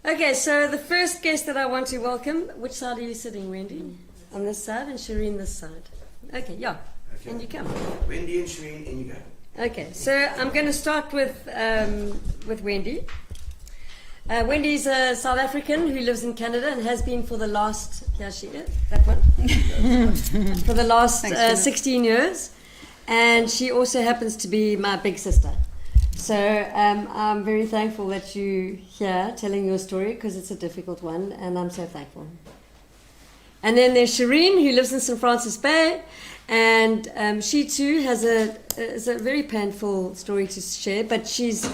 Okay, so the first guest that I want to welcome, which side are you sitting, Wendy? On this side and Shareen this side. Okay, yeah, Okay. and you come. Wendy and Shareen, and you go. Okay, so I'm going to start with Wendy. Wendy's a South African who lives in Canada and has been for the last, here she is, that one, for the last 16 years. And she also happens to be my big sister. So I'm very thankful that you're here telling your story because it's a difficult one, and I'm so thankful. And then there's Shareen, who lives in St. Francis Bay, and she too has a very painful story to share, but she's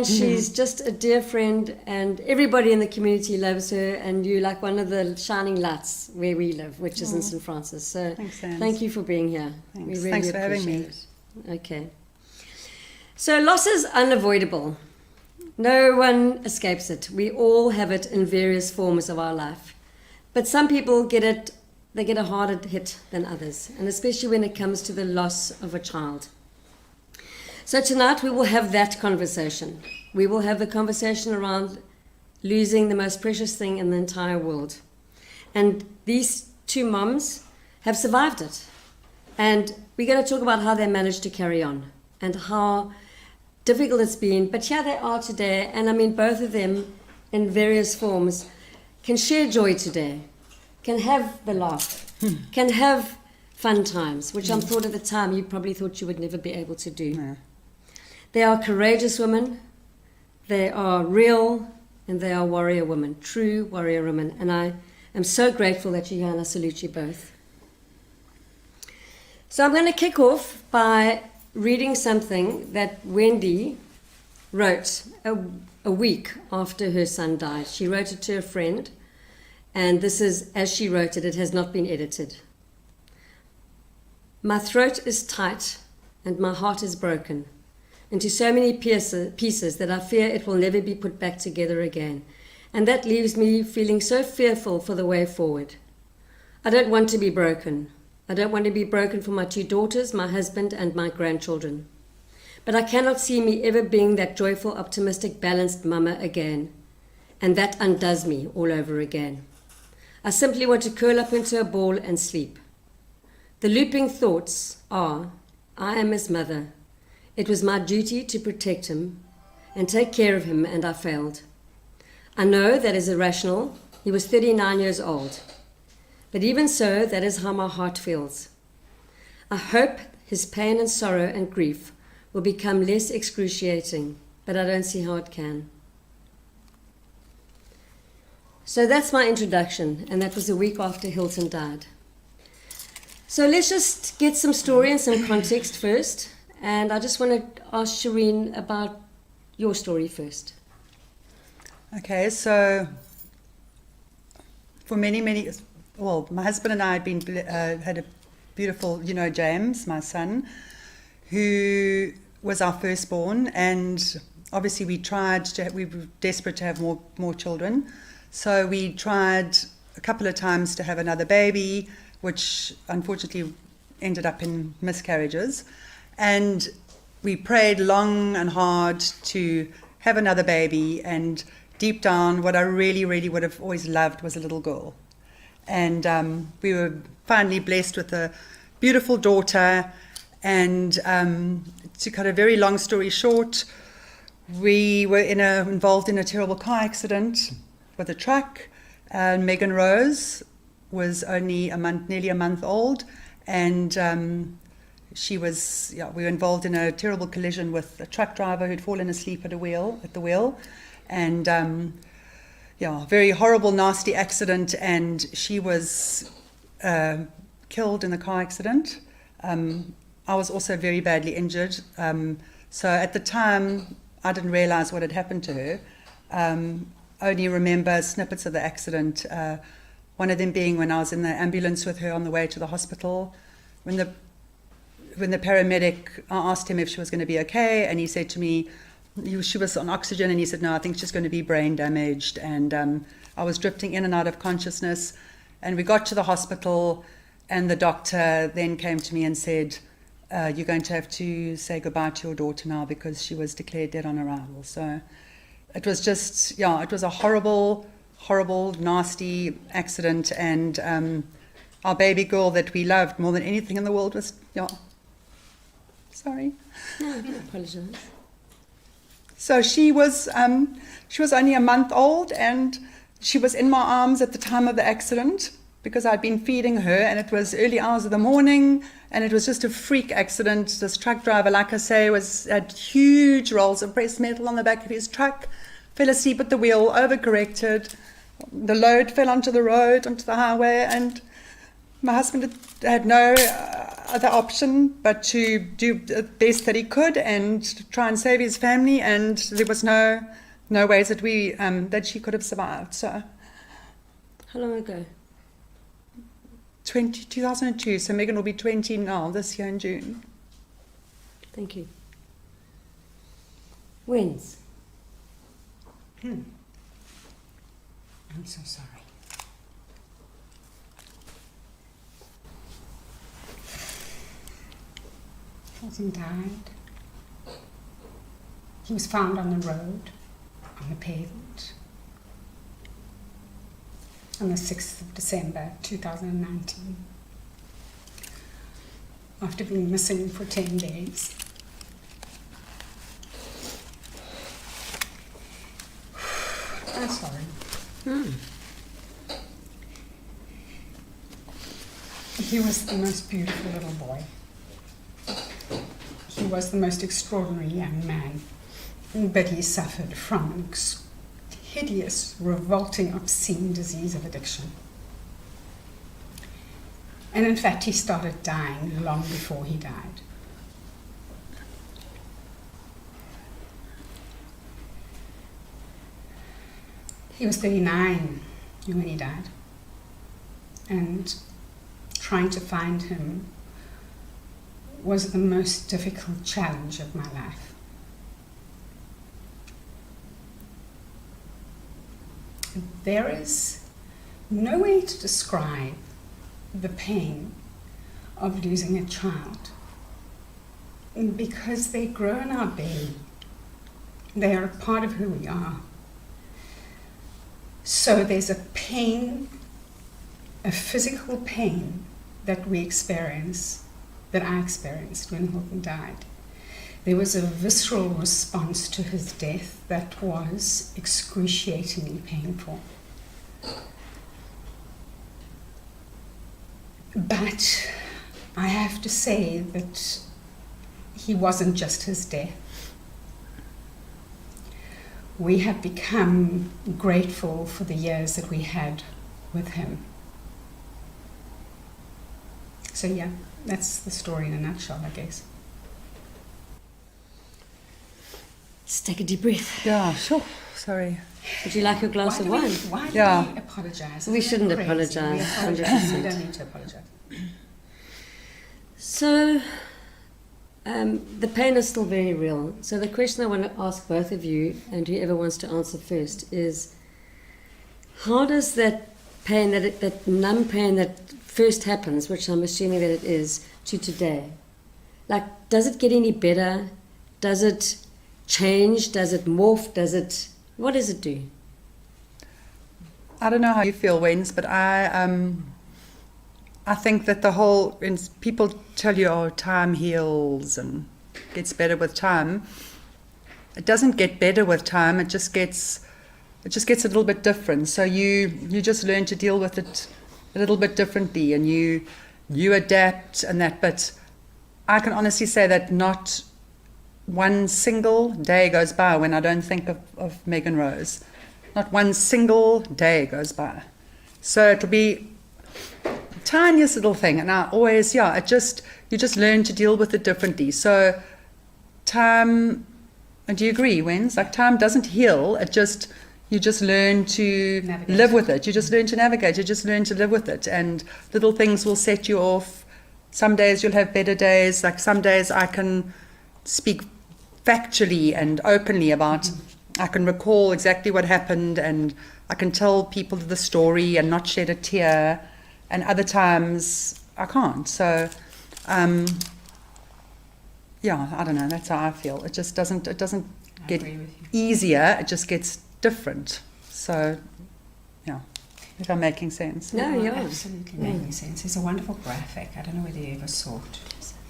she's just a dear friend, and everybody in the community loves her, and you're like one of the shining lights where we live, which is in St. Francis. So thank you for being here. Thanks. We really Thanks for having me. appreciate it. Okay. So loss is unavoidable. No one escapes it. We all have it in various forms of our life. But some people get a harder hit than others, and especially when it comes to the loss of a child. So tonight we will have that conversation. We will have the conversation around losing the most precious thing in the entire world. And these two moms have survived it. And we're going to talk about how they managed to carry on and how difficult it's been. But here they are today, and I mean both of them in various forms can share joy today, can have the laugh, can have fun times, which I'm thought at the time you probably thought you would never be able to do. No. They are courageous women, they are real, and they are warrior women, true warrior women. And I am so grateful that you're here, and I salute you both. So I'm going to kick off by reading something that Wendy wrote a week after her son died. She wrote it to a friend, and this is, as she wrote it, it has not been edited. My throat is tight and my heart is broken into so many pieces that I fear it will never be put back together again. And that leaves me feeling so fearful for the way forward. I don't want to be broken. I don't want to be broken for my two daughters, my husband, and my grandchildren. But I cannot see me ever being that joyful, optimistic, balanced mama again. And that undoes me all over again. I simply want to curl up into a ball and sleep. The looping thoughts are, I am his mother. It was my duty to protect him and take care of him, and I failed. I know that is irrational. He was 39 years old. But even so, that is how my heart feels. I hope his pain and sorrow and grief will become less excruciating, but I don't see how it can. So that's my introduction, and that was a week after Hilton died. So let's just get some story and some context first, and I just want to ask Shareen about your story first. Okay, so for many, well, my husband and I had a beautiful, James, my son, who was our firstborn, and obviously we were desperate to have more children. So we tried a couple of times to have another baby, which unfortunately ended up in miscarriages. And we prayed long and hard to have another baby. And deep down, what I really, really would have always loved was a little girl. And we were finally blessed with a beautiful daughter. And to cut a very long story short, we were involved in a terrible car accident with a truck. Megan Rose was only nearly a month old, and we were involved in a terrible collision with a truck driver who'd fallen asleep at the wheel, and very horrible, nasty accident, and she was killed in the car accident. I was also very badly injured, so at the time I didn't realize what had happened to her. Only remember snippets of the accident, one of them being when I was in the ambulance with her on the way to the hospital. When the paramedic, I asked him if she was going to be okay, and he said to me, she was on oxygen, and he said, no, I think she's going to be brain damaged. And I was drifting in and out of consciousness, and we got to the hospital, and the doctor then came to me and said, you're going to have to say goodbye to your daughter now because she was declared dead on arrival. So it was just, yeah, it was a horrible, horrible, nasty accident. And our baby girl that we loved more than anything in the world was, yeah, sorry. No, don't apologise. So she was only a month old, and she was in my arms at the time of the accident because I'd been feeding her, and it was early hours of the morning, and it was just a freak accident. This truck driver, like I say, had huge rolls of pressed metal on the back of his truck, fell asleep at the wheel, overcorrected. The load fell onto the road, onto the highway, and my husband had no other option but to do the best that he could and try and save his family, and there was no ways that that she could have survived. So, How long ago? 2002, so Megan will be 20 now, this year in June. Thank you. When's? I'm so sorry. Cousin died. He was found on the road, on the pavement, on the 6th of December 2019, after being missing for 10 days. I'm sorry. He was the most beautiful little boy. He was the most extraordinary young man, but he suffered from an hideous, revolting, obscene disease of addiction. And in fact, he started dying long before he died. He was 39 when he died, and trying to find him was the most difficult challenge of my life. There is no way to describe the pain of losing a child, because they grow in our belly. They are a part of who we are. So there's a pain, a physical pain that we experience, that I experienced when Hilton died. There was a visceral response to his death that was excruciatingly painful. But I have to say that he wasn't just his death. We have become grateful for the years that we had with him. So yeah, that's the story in a nutshell, I guess. Let's take a deep breath. Yeah, sure. Sorry. Would you like a glass of wine? Why do Yeah. we apologize? We shouldn't Crazy. apologize, We apologize. 100%. We don't need to apologize. So, the pain is still very real. So the question I want to ask both of you, and whoever wants to answer first, is how does that pain, that numb pain that first happens, which I'm assuming that it is, to today, like, does it get any better? Does it change? Does it morph? What does it do? I don't know how you feel, Wens, but I think that the whole, when people tell you, oh, time heals and gets better with time, it doesn't get better with time. It just gets a little bit different. So you just learn to deal with it a little bit differently, and you adapt and that. But I can honestly say that not one single day goes by when I don't think of Megan Rose. Not one single day goes by. So it'll be tiniest little thing, and I always, you just learn to deal with it differently. So time, and do you agree, Wens? Like, time doesn't heal, you just learn to Navigate. live with it. You just learn to navigate, you just learn to live with it, and little things will set you off. Some days you'll have better days, like some days I can speak factually and openly about, I can recall exactly what happened, and I can tell people the story and not shed a tear. And other times I can't. So, yeah, I don't know. That's how I feel. It just doesn't get agree with you. easier, it just gets different. So, yeah, if I'm making sense. No, You're you are. absolutely making sense. There's a wonderful graphic. I don't know whether you ever saw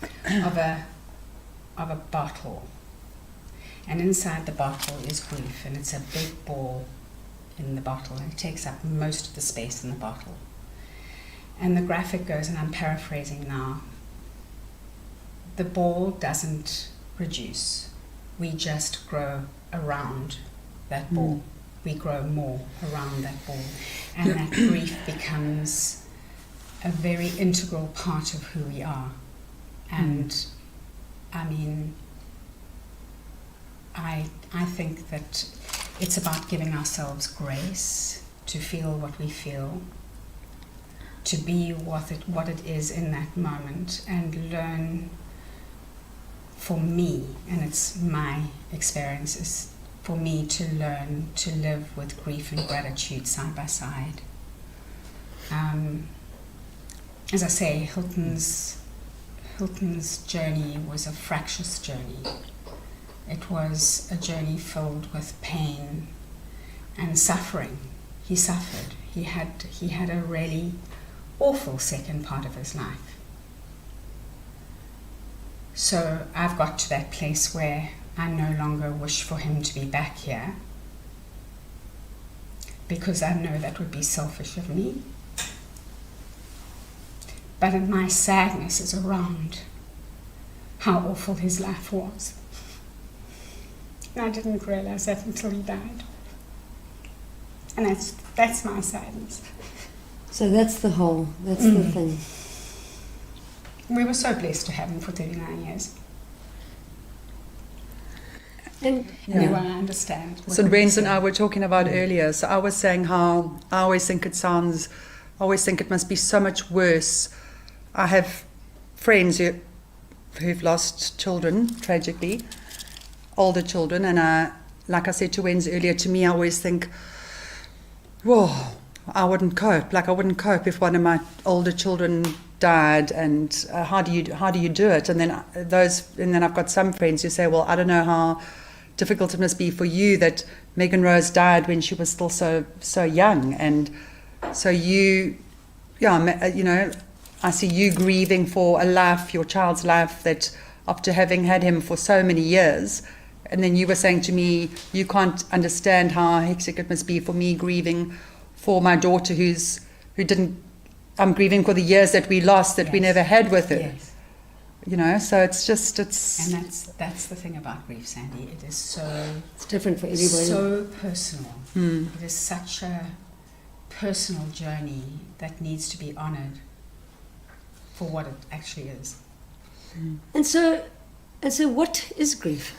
it, of a bottle, and inside the bottle is grief, and it's a big ball in the bottle, and it takes up most of the space in the bottle. And the graphic goes, and I'm paraphrasing now, the ball doesn't reduce. We just grow around that ball. We grow more around that ball. And that grief becomes a very integral part of who we are. And I mean, I think that it's about giving ourselves grace to feel what we feel, to be what it is in that moment, and learn, for me, and it's my experience, is for me to learn to live with grief and gratitude side by side. As I say, Hilton's journey was a fractious journey. It was a journey filled with pain and suffering. He suffered. He had a really awful second part of his life. So I've got to that place where I no longer wish for him to be back here, because I know that would be selfish of me. But my sadness is around how awful his life was. And I didn't realize that until he died. And that's my sadness. So that's the the thing. We were so blessed to have him for 39 years. And Anyway, I understand. So Renz and I were talking about earlier. So I was saying how I always think it must be so much worse. I have friends who've lost children, tragically, older children, and like I said to Wendy earlier, to me I always think, whoa, I wouldn't cope. Like I wouldn't cope if one of my older children died, and how do you do it? And then I've got some friends who say, well, I don't know how difficult it must be for you that Megan Rose died when she was still so young, and so I see you grieving for a life, your child's life, that after having had him for so many years. And then you were saying to me, you can't understand how hectic it must be for me grieving for my daughter I'm grieving for the years that we lost, that we never had with her. Yes. So it's And that's the thing about grief, Sandy. It is it's different for everybody. so personal. It is such a personal journey that needs to be honored for what it actually is. And so what is grief?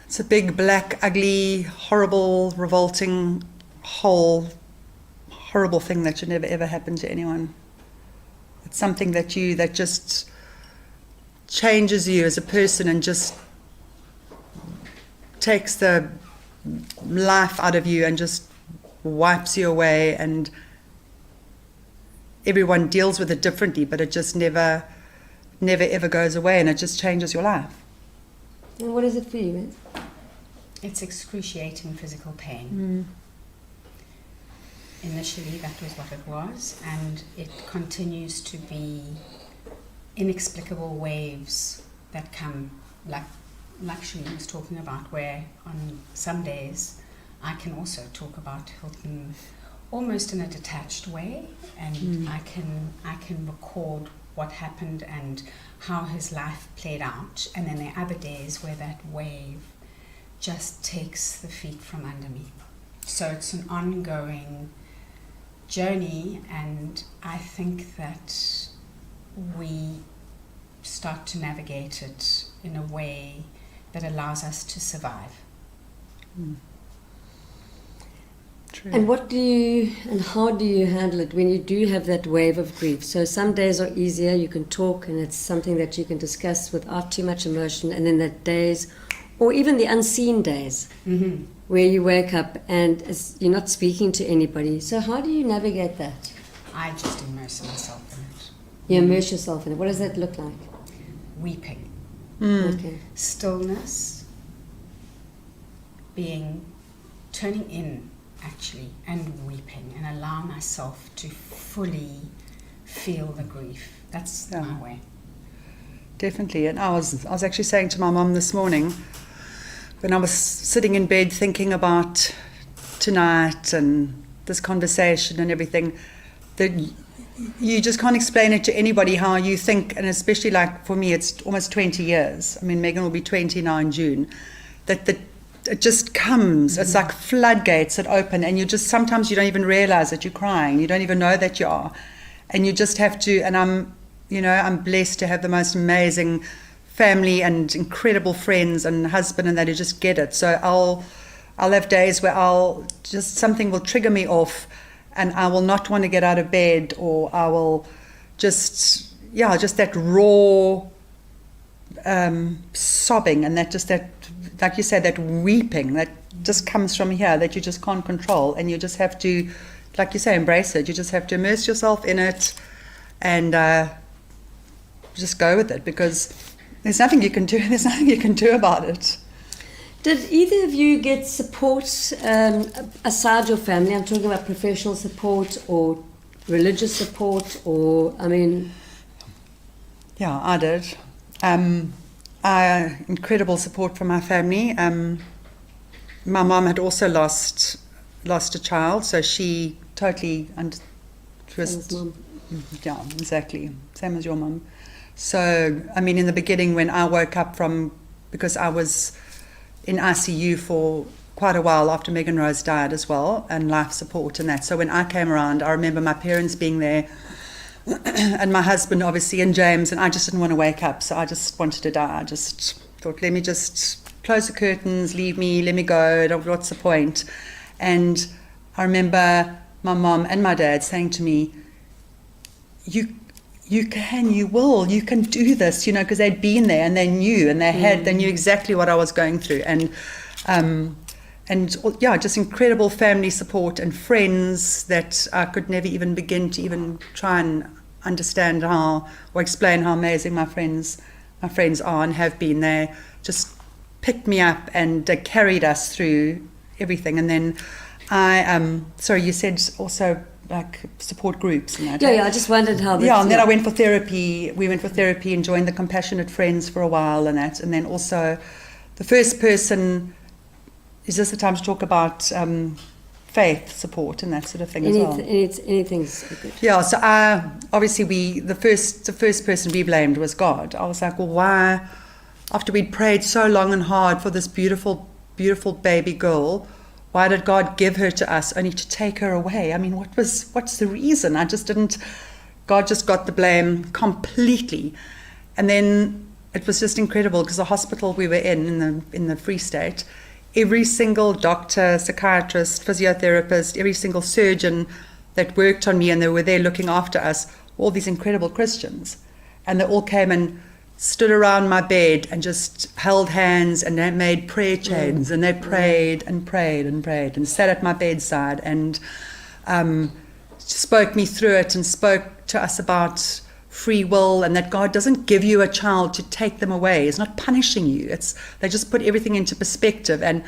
It's a big, black, ugly, horrible, revolting, horrible thing that should never ever happen to anyone. It's something that just changes you as a person and just takes the life out of you and just wipes you away, and everyone deals with it differently, but it just never ever goes away, and it just changes your life. And what is it for you? It's excruciating physical pain. Initially, that was what it was, and it continues to be inexplicable waves that come, like Shareen was talking about, where on some days I can also talk about Hilton almost in a detached way, and I can record what happened and how his life played out, and then there are other days where that wave just takes the feet from under me. So it's an ongoing journey, and I think that we start to navigate it in a way that allows us to survive. True. And how do you handle it when you do have that wave of grief? So some days are easier, you can talk, and it's something that you can discuss without too much emotion, and then the days, or even the unseen days, where you wake up and you're not speaking to anybody. So how do you navigate that? I just immerse myself in it. You immerse yourself in it. What does that look like? Weeping. Okay. Stillness, turning in actually, and weeping, and allow myself to fully feel the grief. That's my way. Definitely. And I was actually saying to my mum this morning, when I was sitting in bed thinking about tonight and this conversation and everything, that you just can't explain it to anybody how you think, and especially like for me, it's almost 20 years. I mean, Megan will be 20 now in June. That it just comes. Mm-hmm. It's like floodgates that open, and sometimes you don't even realize that you're crying. You don't even know that you are, and you just have to. And I'm blessed to have the most amazing family and incredible friends and husband, and that who just get it. So I'll have days where something will trigger me off, and I will not want to get out of bed, or I will just that raw sobbing, and that, like you said, that weeping that just comes from here, that you just can't control, and you just have to, like you say, embrace it. You just have to immerse yourself in it, and just go with it, because there's nothing you can do. There's nothing you can do about it. Did either of you get support aside your family? I'm talking about professional support or religious support, or, I mean... Yeah, I did. Incredible support from my family. My mum had also lost a child, so she totally... Yeah, exactly. Same as your mum. So, I mean, in the beginning when I woke up because I was in ICU for quite a while after Megan Rose died as well, and life support and that. So when I came around, I remember my parents being there, and my husband obviously, and James, and I just didn't want to wake up, so I just wanted to die. I just thought, let me just close the curtains, leave me, let me go, what's the point? And I remember my mom and my dad saying to me, you can do this, because they'd been there and they knew, and they knew exactly what I was going through, and just incredible family support and friends that I could never even begin to even try and understand or explain how amazing my friends are and have been. They just picked me up and carried us through everything. And then you said also like support groups and that. Yeah, I just wondered how. And then I went for therapy. We went for therapy and joined the Compassionate Friends for a while and that. And then also the first person, is this the time to talk about faith support and that sort of thing as well? Anything's good. Yeah, so obviously the first person we blamed was God. I was like, well, why, after we'd prayed so long and hard for this beautiful, beautiful baby girl, why did God give her to us only to take her away? I mean, what's the reason? God just got the blame completely. And then it was just incredible, because the hospital we were in the Free State, every single doctor, psychiatrist, physiotherapist, every single surgeon that worked on me and they were there looking after us, all these incredible Christians. And they all came and stood around my bed and just held hands, and they made prayer chains, and they prayed and prayed and prayed and sat at my bedside and spoke me through it and spoke to us about free will, and that God doesn't give you a child to take them away. He's not punishing you. They just put everything into perspective, and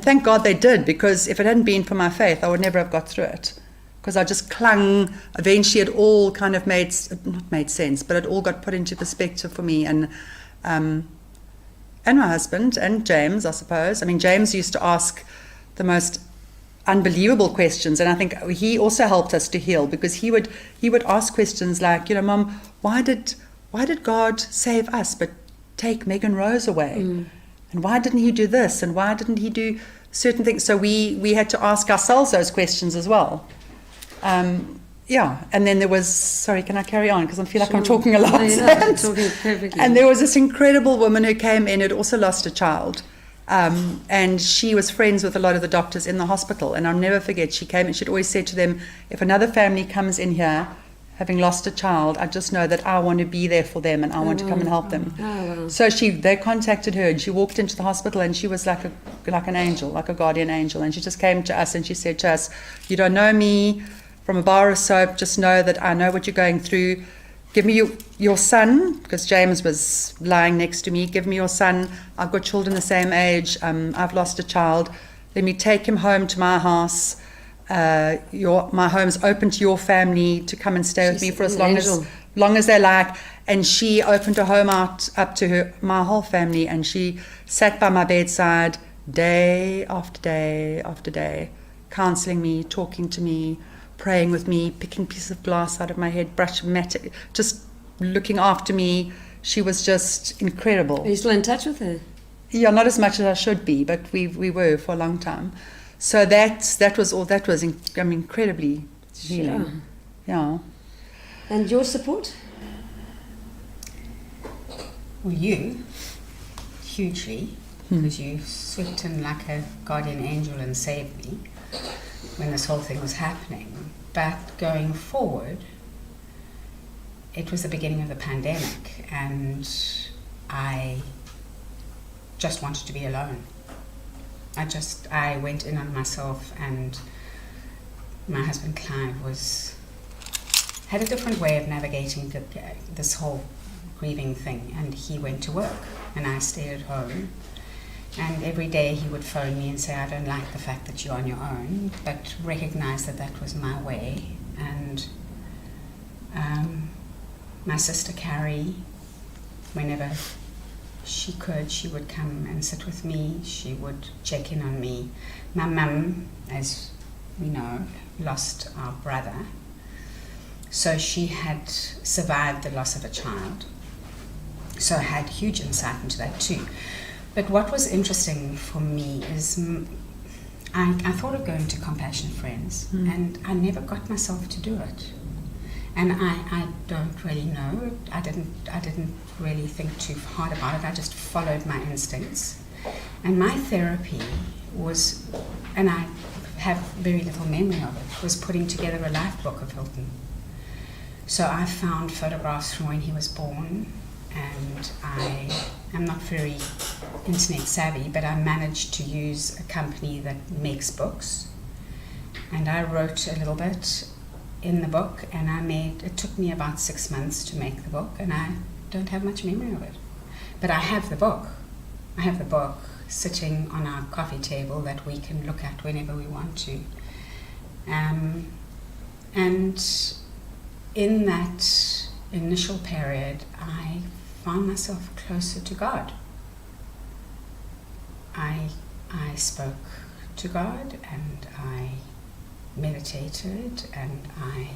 thank God they did, because if it hadn't been for my faith, I would never have got through it. Because I just clung. Eventually it all kind of not made sense, but it all got put into perspective for me, and my husband, and James, I suppose. I mean, James used to ask the most unbelievable questions, and I think he also helped us to heal, because he would ask questions like, Mum, why did God save us but take Megan Rose away? And why didn't he do this? And why didn't he do certain things? So we had to ask ourselves those questions as well. And then there was, sorry, can I carry on? Because I feel like I'm talking a lot. No, you're not. You're talking perfectly. And there was this incredible woman who came in, who'd also lost a child. And she was friends with a lot of the doctors in the hospital. And I'll never forget, she came and she'd always said to them, if another family comes in here having lost a child, I just know that I want to be there for them and I want to come and help them. Wow. So they contacted her, and she walked into the hospital, and she was like an angel, like a guardian angel. And she just came to us and she said to us, you don't know me from a bar of soap, just know that I know what you're going through. give me your son, because James was lying next to me. Give me your son. I've got children the same age. I've lost a child. Let me take him home to my house. My home's open to your family to come and stay with me for as long as they like. And she opened her home up to my whole family, and she sat by my bedside day after day after day, counseling me, talking to me, praying with me, picking pieces of glass out of my head, brushing just looking after me. She was just incredible. Are you still in touch with her? Yeah, not as much as I should be, but we were for a long time. So that was incredibly healing. Sure. Yeah. And your support? Well, you, hugely, because you swept in like a guardian angel and saved me when this whole thing was happening. But going forward, it was the beginning of the pandemic, and I just wanted to be alone. I went in on myself, and my husband Clive had a different way of navigating this whole grieving thing, and he went to work and I stayed at home, and every day he would phone me and say, I don't like the fact that you're on your own, but recognize that was my way. And my sister Carrie, whenever she could, she would come and sit with me. She would check in on me. My mum, as we know, lost our brother, so she had survived the loss of a child, so I had huge insight into that too. But what was interesting for me is I thought of going to Compassionate Friends, and I never got myself to do it. And I don't really know. I didn't really think too hard about it. I just followed my instincts. And my therapy was, and I have very little memory of it, was putting together a life book of Hilton. So I found photographs from when he was born, and I am not very internet savvy, but I managed to use a company that makes books. And I wrote a little bit in the book, and it took me about 6 months to make the book, and I don't have much memory of it. But I have the book. I have the book sitting on our coffee table that we can look at whenever we want to. And in that initial period, I found myself closer to God. I spoke to God, and I meditated, and I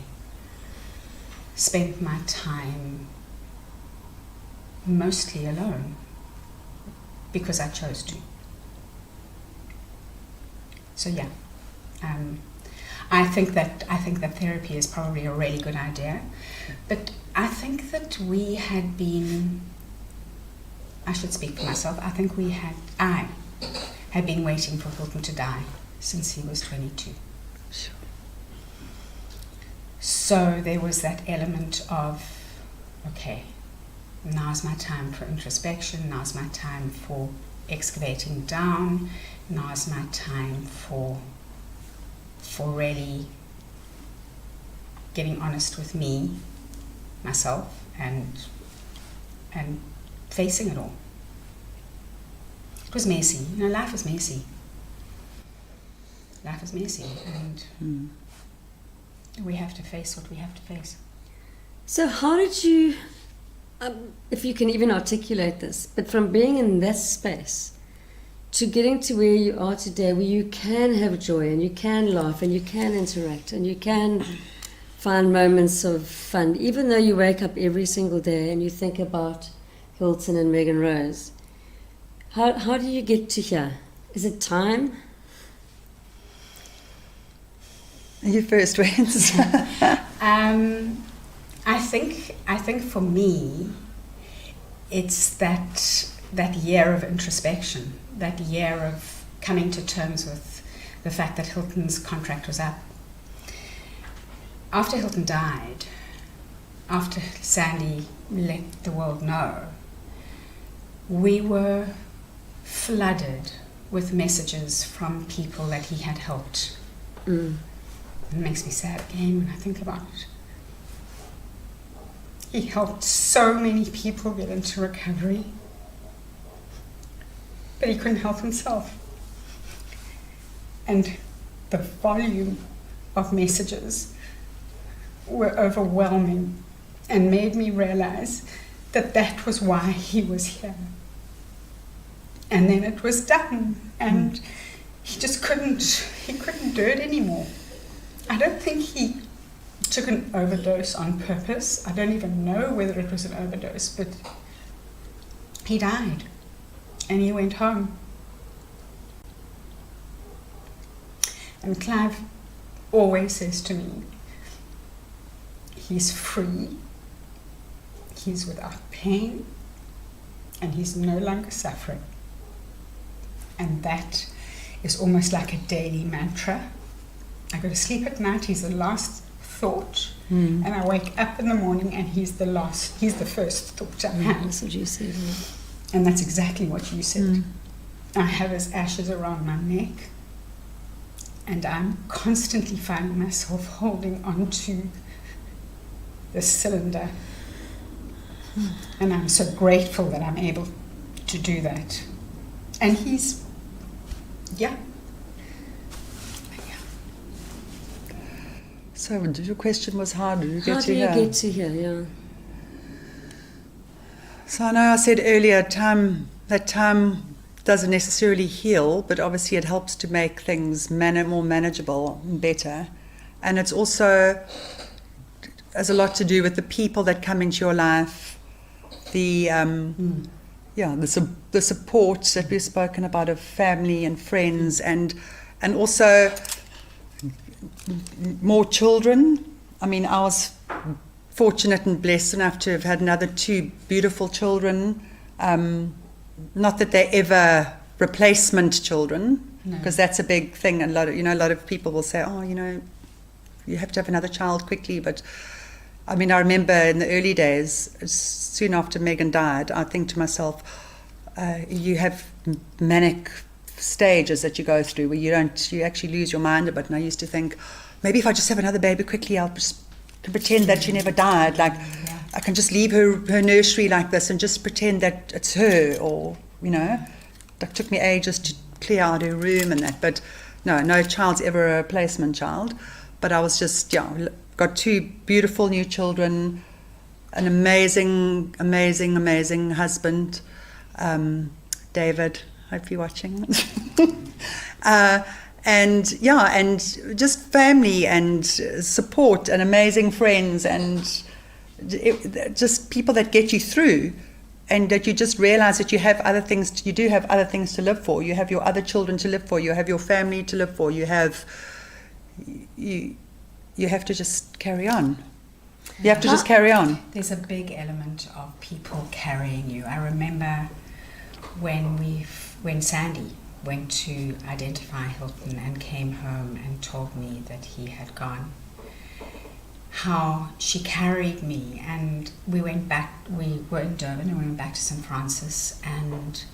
spent my time mostly alone because I chose to. So yeah, I think that therapy is probably a really good idea, but I think that I should speak for myself. I think I had been waiting for Hilton to die since he was 22. Sure. So there was that element of, okay, now's my time for introspection, now's my time for excavating down, now's my time for really getting honest with myself, and facing it all. It was messy. Life is messy. Life is messy, and we have to face what we have to face. So how did you, if you can even articulate this, but from being in that space to getting to where you are today, where you can have joy and you can laugh and you can interact and you can find moments of fun, even though you wake up every single day and you think about Hilton and Megan Rose. How do you get to here? Is it time? You first, Wendy. I think for me, it's that year of introspection, that year of coming to terms with the fact that Hilton's contract was up. After Hilton died, after Sandy let the world know, we were flooded with messages from people that he had helped. It makes me sad again when I think about it. He helped so many people get into recovery, but he couldn't help himself. And the volume of messages were overwhelming and made me realize that that was why he was here. And then it was done, and he just couldn't do it anymore. I don't think he took an overdose on purpose. I don't even know whether it was an overdose, but he died and he went home. And Clive always says to me, he's free, he's without pain, and he's no longer suffering. And that is almost like a daily mantra. I go to sleep at night, he's the last thought, and I wake up in the morning and he's the first thought I have. That's what you said. Yeah. And that's exactly what you said. I have his ashes around my neck, and I'm constantly finding myself holding on to the cylinder. And I'm so grateful that I'm able to do that. And he's, yeah. So your question was, how do you How get do to you here? get to here? Yeah. So I know I said earlier, time doesn't necessarily heal, but obviously it helps to make things more manageable and better. And it's also has a lot to do with the people that come into your life, the support that we've spoken about of family and friends, and also more children. I mean, I was fortunate and blessed enough to have had another 2 beautiful children. Not that they're ever replacement children, because that's a big thing. And a lot of people will say, "Oh, you have to have another child quickly." But I mean, I remember in the early days, soon after Megan died, I think to myself, "You have manic stages that you go through where you actually lose your mind a bit." And I used to think, maybe if I just have another baby quickly, I'll just pretend that she never died. Like, I can just leave her nursery like this and just pretend that it's her, or, it took me ages to clear out her room and that. But no child's ever a replacement child. But I was just, got 2 beautiful new children, an amazing, amazing, amazing husband, David. Hope you're watching. And just family and support and amazing friends, and just people that get you through, and that you just realize that you have other things. You do have other things to live for. You have your other children to live for. You have your family to live for. You have to just carry on. You have to just carry on. There's a big element of people carrying you. I remember when Sandy went to identify Hilton and came home and told me that he had gone, how she carried me. And we were in Durban and we went back to St. Francis, and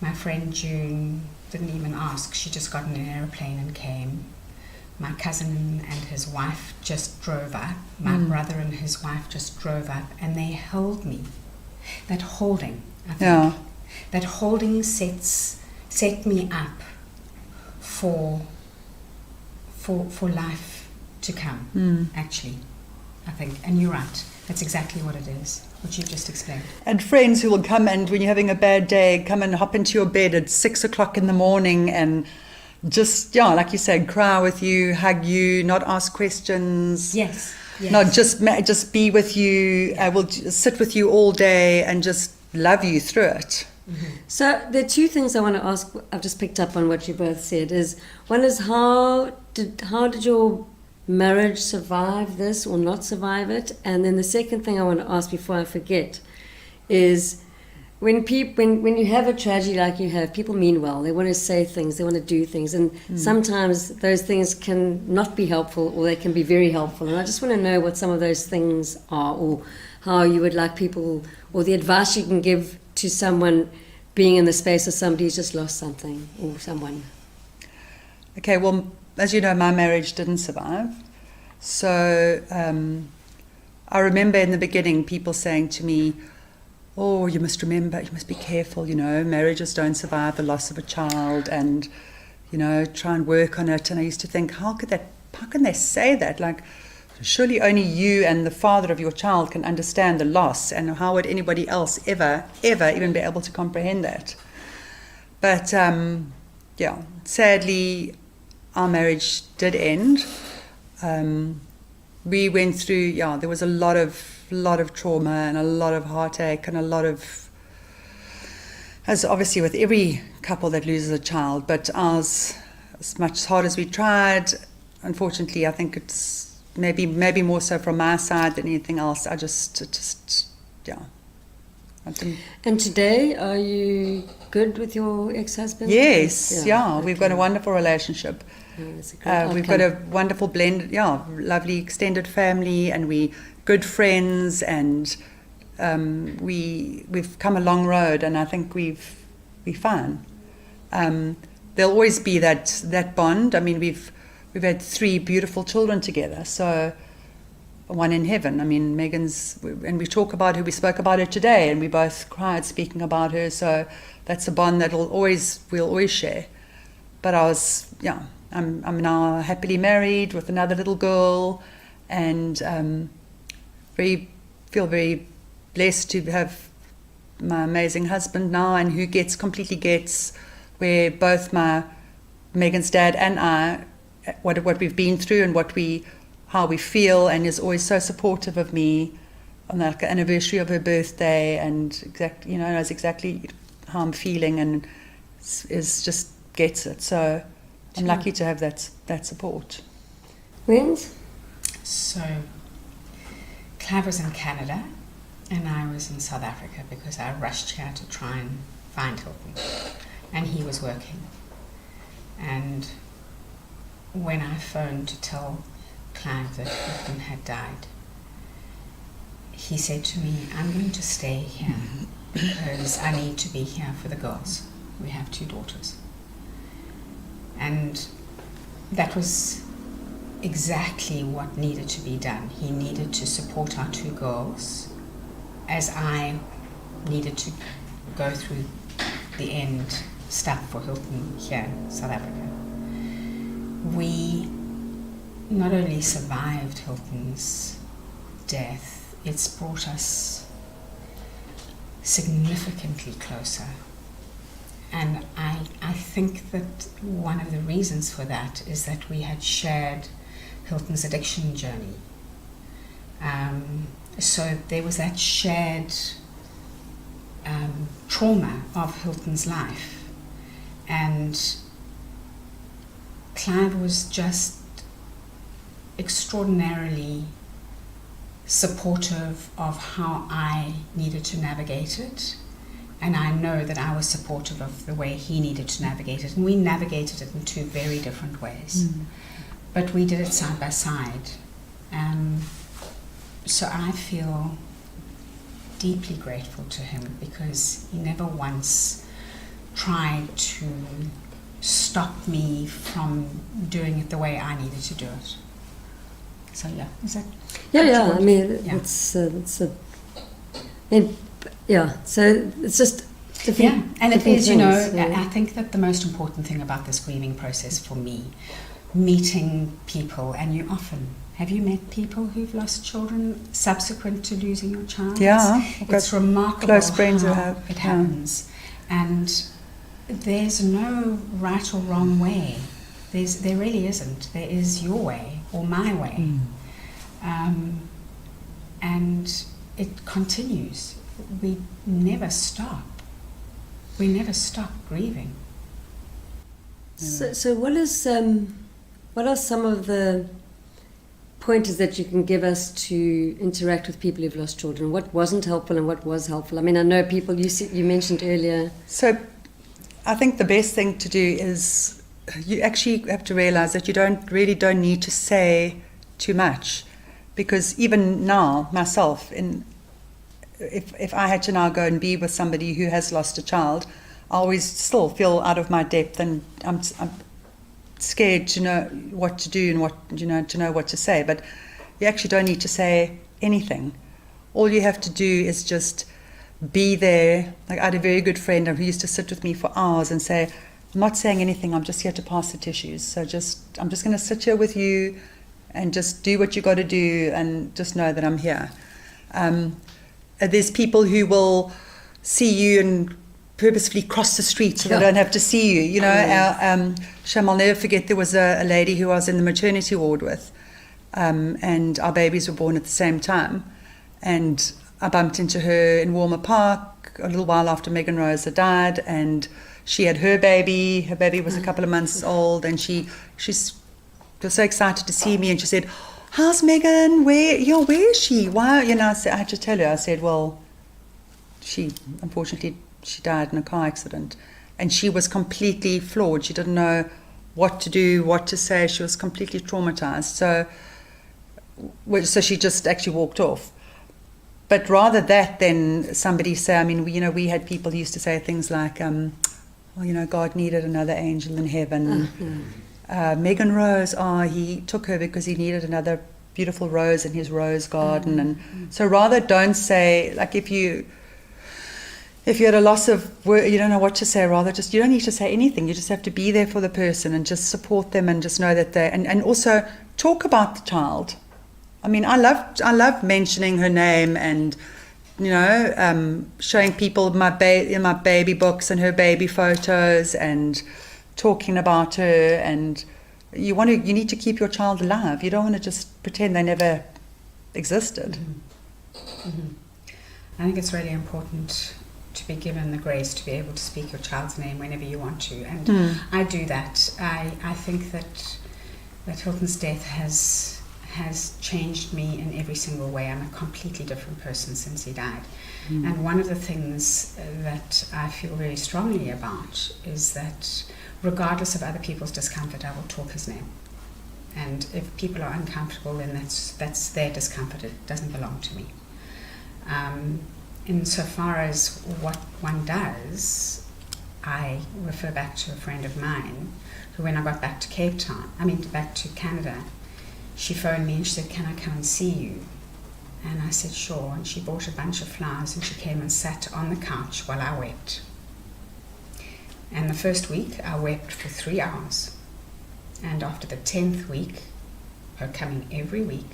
my friend June didn't even ask. She just got in an aeroplane and came. My cousin and his wife just drove up. My brother and his wife just drove up, and they held me. That holding, I think. Yeah. That holding set me up for life to come, actually, I think. And you're right. That's exactly what it is, what you've just explained. And friends who will come, and when you're having a bad day, come and hop into your bed at 6 o'clock in the morning and just, like you said, cry with you, hug you, not ask questions. Yes. Not just be with you. I will sit with you all day and just love you through it. So there are 2 things I want to ask. I've just picked up on what you both said. One is how did your marriage survive this or not survive it? And then the second thing I want to ask before I forget is when you have a tragedy like you have, people mean well. They want to say things, they want to do things, and sometimes those things can not be helpful, or they can be very helpful. And I just want to know what some of those things are, or how you would like people, or the advice you can give to someone being in the space of somebody who's just lost something or someone. Okay, well, as you know, my marriage didn't survive. So I remember in the beginning people saying to me, oh, you must remember, you must be careful, marriages don't survive the loss of a child, and, try and work on it. And I used to think, how can they say that? Like, surely only you and the father of your child can understand the loss, and how would anybody else ever even be able to comprehend that? But, sadly, our marriage did end. We went through, there was a lot of trauma and a lot of heartache and a lot of, as obviously with every couple that loses a child, but ours, as much as hard as we tried, unfortunately, I think it's maybe more so from my side than anything else. I just. And today, are you good with your ex-husband? Yes, okay. We've got a wonderful relationship. That's a great We've got a wonderful blend, lovely extended family, and we good friends, and we've come a long road, and I think we're fine. There'll always be that bond. I mean, we've had 3 beautiful children together, so one in heaven. I mean, Megan's, and we talk about her. We spoke about her today, and we both cried speaking about her. So that's a bond that we'll always share. But I'm now happily married with another little girl, and feel very blessed to have my amazing husband now, and who completely gets where both Megan's dad and I, what we've been through and how we feel, and is always so supportive of me on the anniversary of her birthday, and knows exactly how I'm feeling, and is just gets it. So I'm lucky to have that support. Wins? So, Clive was in Canada, and I was in South Africa because I rushed here to try and find Hilton, and he was working. And when I phoned to tell Clive that Hilton had died, he said to me, I'm going to stay here because I need to be here for the girls. We have 2 daughters. And that was exactly what needed to be done. He needed to support our 2 girls, as I needed to go through the end stuff for Hilton here in South Africa. We not only survived Hilton's death, it's brought us significantly closer. And I think that one of the reasons for that is that we had shared Hilton's addiction journey. So there was that shared trauma of Hilton's life. And Clive was just extraordinarily supportive of how I needed to navigate it. And I know that I was supportive of the way he needed to navigate it. And we navigated it in 2 very different ways. Mm. But we did it side by side. So I feel deeply grateful to him, because he never once tried to stop me from doing it the way I needed to do it. So is that? Yeah. I mean, So it's just different. Yeah, and it is, things, I think that the most important thing about this grieving process for me, meeting people, and have you met people who've lost children subsequent to losing your child? Yeah, it's remarkable close friends how who have. It happens, and there's no right or wrong way. There really isn't. There is your way or my way, and it continues. We never stop. We never stop grieving. So what are some of the pointers that you can give us to interact with people who've lost children? What wasn't helpful and what was helpful? I mean, I know people you mentioned earlier. So I think the best thing to do is you actually have to realize that you don't need to say too much, because even now myself, if I had to now go and be with somebody who has lost a child, I always still feel out of my depth, and I'm scared to know what to do and to know what to say. But you actually don't need to say anything. All you have to do is just be there. Like, I had a very good friend who used to sit with me for hours and say, I'm not saying anything, I'm just here to pass the tissues. So I'm just going to sit here with you and just do what you got to do and just know that I'm here. There's people who will see you and purposefully cross the street so they don't have to see you. You know, I'll never forget, there was a lady who I was in the maternity ward with, and our babies were born at the same time. And I bumped into her in Warmer Park a little while after Megan Rose had died, and she had her baby. Her baby was a couple of months old, and she was so excited to see me, and she said, "How's Megan? Where is she? Why?" You know, I had to tell her. I said, "Well, unfortunately she died in a car accident," and she was completely floored. She didn't know what to do, what to say. She was completely traumatized. So she just actually walked off. But rather that than somebody say, I mean, we had people who used to say things like, God needed another angel in heaven. Megan Rose, he took her because he needed another beautiful rose in his rose garden. And so rather don't say, like, if you're at a loss of word, you don't know what to say, rather just, you don't need to say anything. You just have to be there for the person and just support them and just know that and also talk about the child. I mean, I love mentioning her name and, showing people my baby books and her baby photos and talking about her. And you need to keep your child alive. You don't want to just pretend they never existed. I think it's really important to be given the grace to be able to speak your child's name whenever you want to. And I do that. I think that Hilton's death has changed me in every single way. I'm a completely different person since he died. And one of the things that I feel very strongly about is that regardless of other people's discomfort, I will talk his name. And if people are uncomfortable, then that's their discomfort. It doesn't belong to me. Insofar as what one does, I refer back to a friend of mine who, when I got back to back to Canada, she phoned me and she said, "Can I come and see you?" And I said, "Sure." And she bought a bunch of flowers and she came and sat on the couch while I wept. And the first week, I wept for 3 hours. And after the 10th week, her coming every week,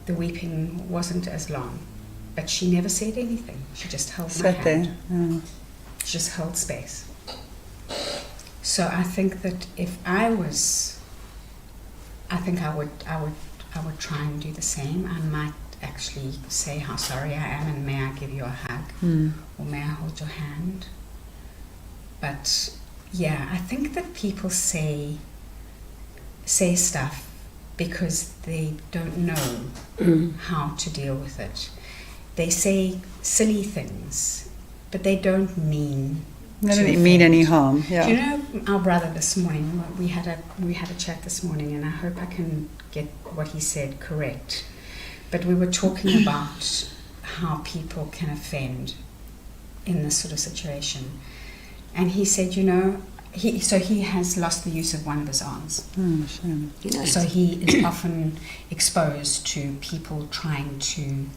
the weeping wasn't as long. But she never said anything. She just held my hand. She just held space. So I think that if I would try and do the same. I might actually say how sorry I am and may I give you a hug or may I hold your hand. But yeah, I think that people say stuff because they don't know how to deal with it. They say silly things, but they don't mean any harm. Yeah. Do you know, our brother this morning, we had a chat this morning, and I hope I can get what he said correct. But we were talking about how people can offend in this sort of situation. And he said, he has lost the use of one of his arms. Shame. So he is often exposed to people trying to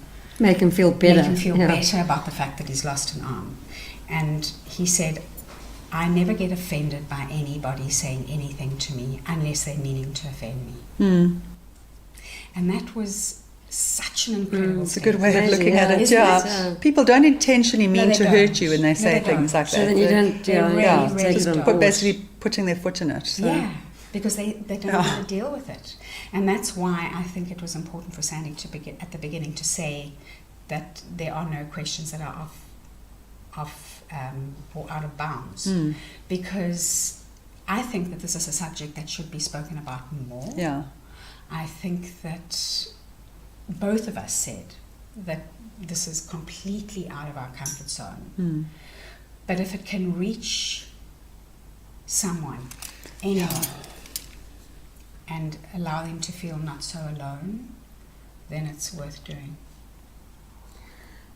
make him feel better about the fact that he's lost an arm. And he said, "I never get offended by anybody saying anything to me unless they're meaning to offend me." And that was such an incredible It's a good way of looking at it. Yeah. People don't intentionally mean to hurt you when they say things like that. So then you don't, basically putting their foot in it. So. Yeah, because they don't know how to deal with it. And that's why I think it was important for Sandy to begin at the beginning to say that there are no questions that are or out of bounds, because I think that this is a subject that should be spoken about more. Yeah, I think that both of us said that this is completely out of our comfort zone. But if it can reach someone, anyone, and allow them to feel not so alone, then it's worth doing.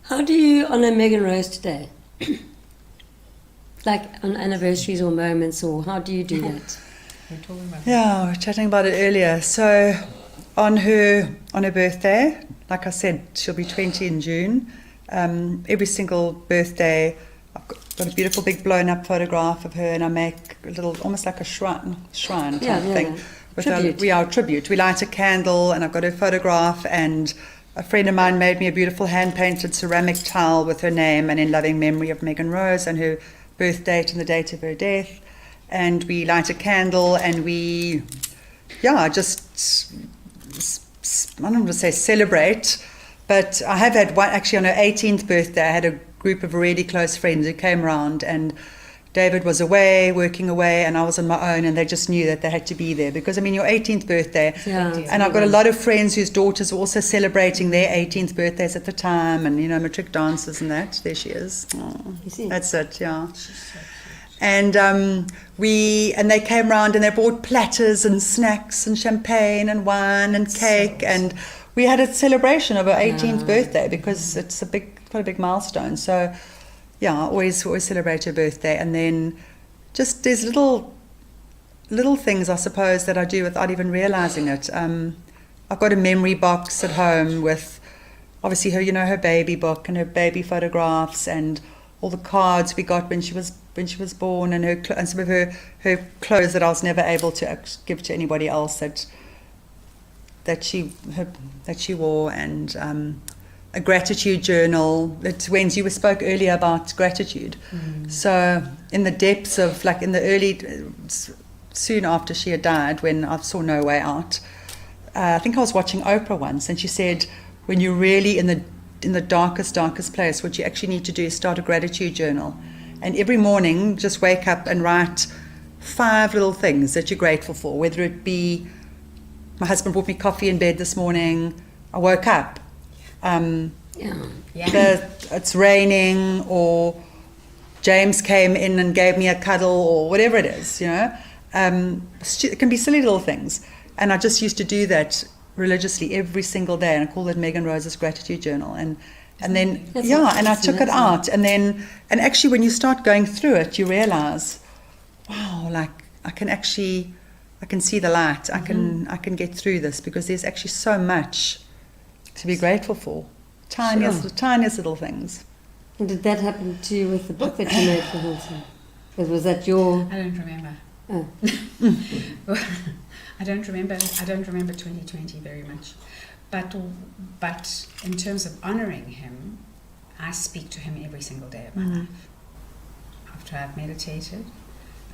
How do you honor Megan Rose today? Like on anniversaries or moments, or how do you do that? We're talking about we were chatting about it earlier. So on her birthday. Like I said, she'll be 20 in June. Every single birthday, I've got a beautiful big blown up photograph of her, and I make a little, almost like a shrine type thing. With our tribute. We light a candle, and I've got her photograph, and a friend of mine made me a beautiful hand-painted ceramic tile with her name and in loving memory of Megan Rose and her birth date and the date of her death. And we light a candle, and we, just, I don't want to say celebrate, but I have had one, actually on her 18th birthday, I had a group of really close friends who came around, and David was away, working away, and I was on my own, and they just knew that they had to be there. Because, I mean, your 18th birthday, and I've got a lot of friends whose daughters were also celebrating their 18th birthdays at the time, and, matric dances and that. There she is. Oh, that's it, yeah. And they came round, and they brought platters and snacks and champagne and wine and cake, and we had a celebration of her 18th birthday, because it's quite a big milestone. So, I always celebrate her birthday, and then just there's little things, I suppose, that I do without even realizing it. I've got a memory box at home with, obviously, her, her baby book and her baby photographs and all the cards we got when she was born, and some of her clothes that I was never able to give to anybody else that she wore, and a gratitude journal. It's Wendy, you spoke earlier about gratitude. So in the depths of, like in the early, soon after she had died, when I saw no way out, I think I was watching Oprah once, and she said, when you're really in the darkest place, what you actually need to do is start a gratitude journal. And every morning, just wake up and write 5 little things that you're grateful for, whether it be, my husband brought me coffee in bed this morning, I woke up. It's raining, or James came in and gave me a cuddle, or whatever it is, it can be silly little things. And I just used to do that religiously every single day, and I call it Megan Rose's gratitude journal. And then and I took it out, and actually when you start going through it, you realize, wow, like I can see the light. I can get through this, because there's actually so much to be grateful for. Tiniest little things. And did that happen to you with the book that you made for Hilton? Was that your... I don't remember. Oh. I don't remember 2020 very much. But in terms of honouring him, I speak to him every single day of my life. After I've meditated,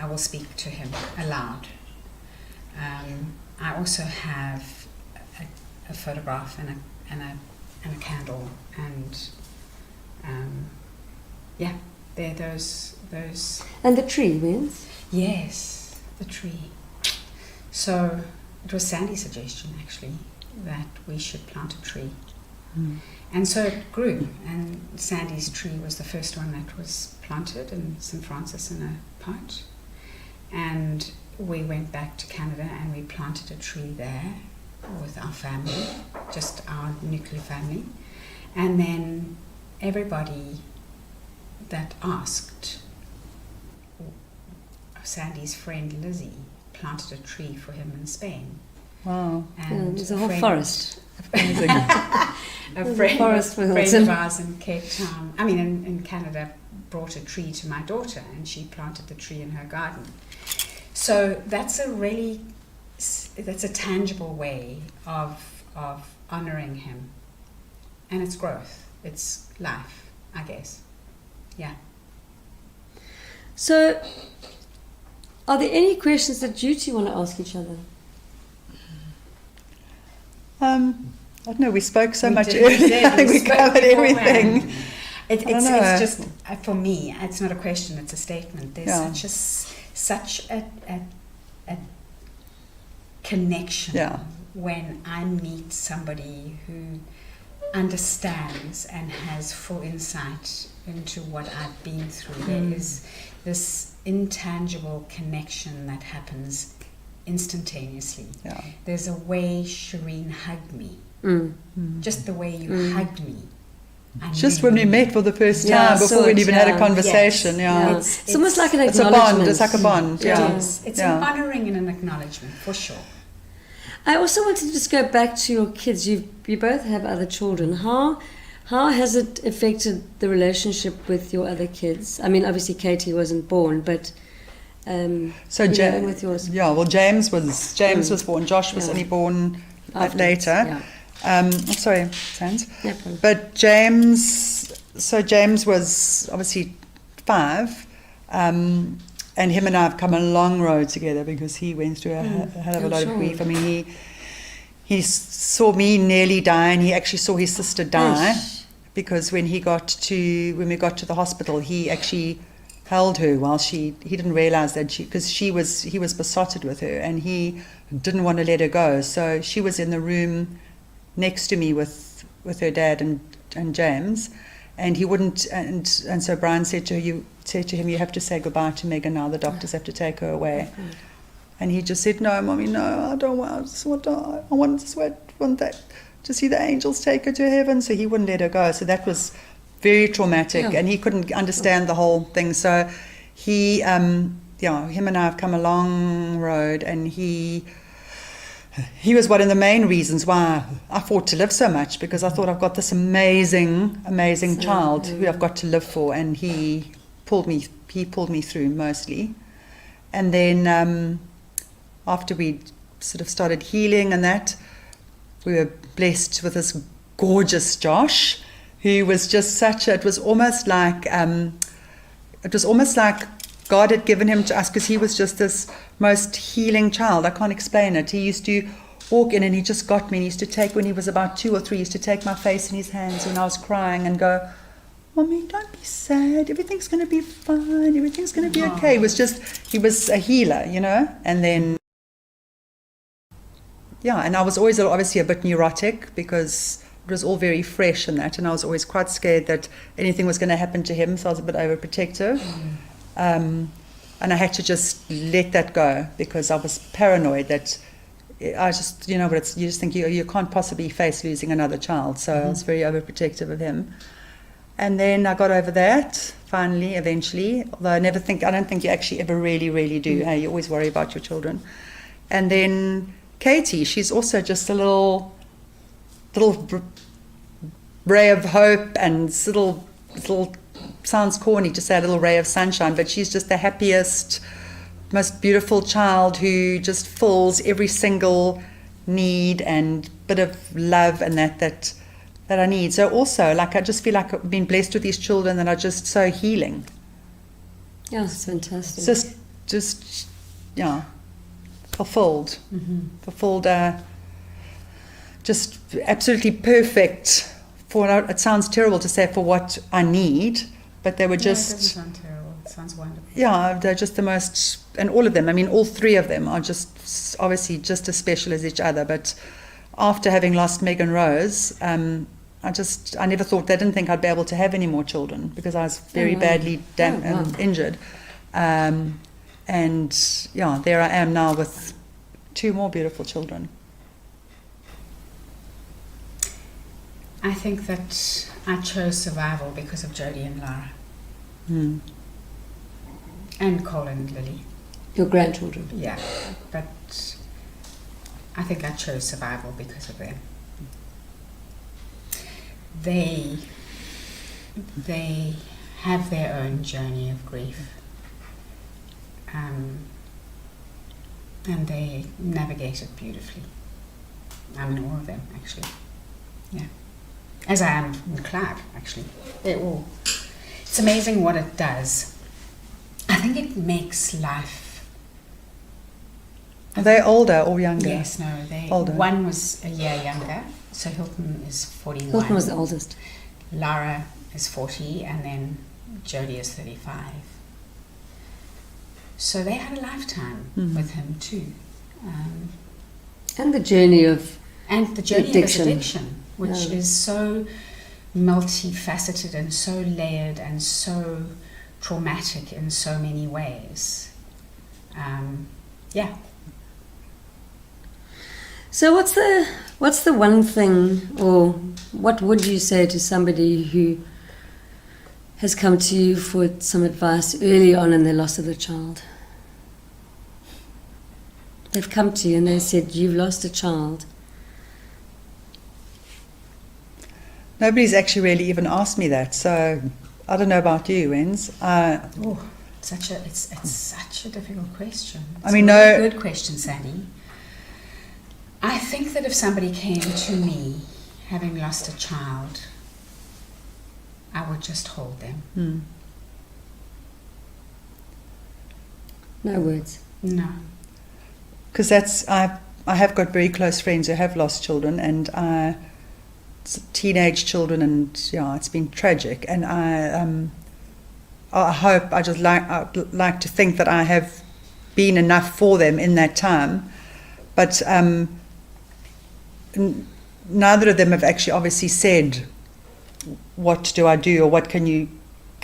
I will speak to him aloud. I also have a photograph and a candle, and they're those. And the tree, Vince? Yes, the tree. So it was Sandy's suggestion, actually, that we should plant a tree. And so it grew, and Sandy's tree was the first one that was planted in St. Francis in a pot. And we went back to Canada, and we planted a tree there with our family, just our nuclear family. And then everybody that asked, Sandy's friend Lizzie planted a tree for him in Spain. Wow. And there's a whole forest. A friend of ours in Cape Town, in Canada, brought a tree to my daughter, and she planted the tree in her garden. So that's a tangible way of honouring him, and it's growth, it's life, I guess. Yeah. So, are there any questions that you two want to ask each other? I don't know. We spoke so much earlier. We covered everything. It's just, for me, it's not a question; it's a statement. There's such a connection when I meet somebody who understands and has full insight into what I've been through. There is this intangible connection that happens instantaneously. There's a way Shareen hugged me. Just the way you hugged me. Just when we met for the first time, before we'd even had a conversation. It's almost like an acknowledgement. It's a bond. It's a bond. It's an honouring and an acknowledgement, for sure. I also wanted to just go back to your kids. You both have other children. How has it affected the relationship with your other kids? I mean, obviously Katie wasn't born, but So with yours. Yeah, well, James was born. Josh was only born later. Yeah. Sorry, Sans. No problem. But James was obviously 5, and him and I have come a long road together because he went through a hell of a lot of grief. I mean, he saw me nearly die, and he actually saw his sister die because when we got to the hospital, he actually held her while he didn't realize that because he was besotted with her, and he didn't want to let her go. So she was in the room next to me with her dad and James, and he wouldn't. And so Brian said to him, "You have to say goodbye to Megan now. The doctors have to take her away." And he just said, "No, Mommy, no, I don't want. I want that to see the angels take her to heaven." So he wouldn't let her go. So that was very traumatic, and he couldn't understand the whole thing. So him and I have come a long road, and he was one of the main reasons why I fought to live so much, because I thought I've got this amazing child who I've got to live for, and he pulled me through mostly. And then after we sort of started healing and that, we were blessed with this gorgeous Josh, who was just it was almost like God had given him to us, because he was just this most healing child. I can't explain it. He used to walk in and he just got me, and he used to take, when he was about 2 or 3, he used to take my face in his hands when I was crying and go, "Mommy, don't be sad. Everything's going to be fine. Everything's going to be okay." He was a healer, and then, and I was always obviously a bit neurotic because it was all very fresh and that, and I was always quite scared that anything was going to happen to him, so I was a bit overprotective. And I had to just let that go because I was paranoid that I just, you just think you can't possibly face losing another child, so I was very overprotective of him. And then I got over that, finally, eventually, although I don't think you actually ever really, really do. Hey, you always worry about your children. And then Katie, she's also just a little ray of hope, and little sounds corny to say a little ray of sunshine, but she's just the happiest, most beautiful child who just fills every single need and bit of love and that I need. So also, I just feel like I've been blessed with these children that are just so healing. Yeah, it's fantastic. Just fulfilled. Fulfilled, just absolutely perfect for, it sounds terrible to say, for what I need, but they were just... It doesn't sound terrible. It sounds wonderful. Yeah, they're just the most, and all of them, I mean, all 3 of them are just obviously just as special as each other. But after having lost Megan Rose, I never thought, I didn't think I'd be able to have any more children because I was very badly injured. And there I am now with 2 more beautiful children. I think that I chose survival because of Jodie and Lara. And Colin and Lily. Your grandchildren. Yeah, but I think I chose survival because of them. They have their own journey of grief, and they navigate it beautifully. I mean, all of them, actually. Yeah. As I am in Clive, actually. It's amazing what it does. I think it makes life... Are they older or younger? Yes, no, they... Older. One was a year younger, so Hilton is 41. Hilton was the oldest. Lara is 40, and then Jodie is 35. So they had a lifetime with him too. And the journey of addiction, which is so multifaceted and so layered and so traumatic in so many ways. So what's the one thing, or what would you say to somebody who has come to you for some advice early on in the loss of a child? they've come to you and they said, you've lost a child? Nobody's actually really even asked me that, so I don't know about you, Wens. Oh, it's such a difficult question. It's I mean, a really no. good question, Sally. I think that if somebody came to me having lost a child, I would just hold them. No words. No. Because I have got very close friends who have lost children, and teenage children, and it's been tragic. And I hope, I'd like to think that I have been enough for them in that time, but neither of them have actually obviously said, what do I do, or what can you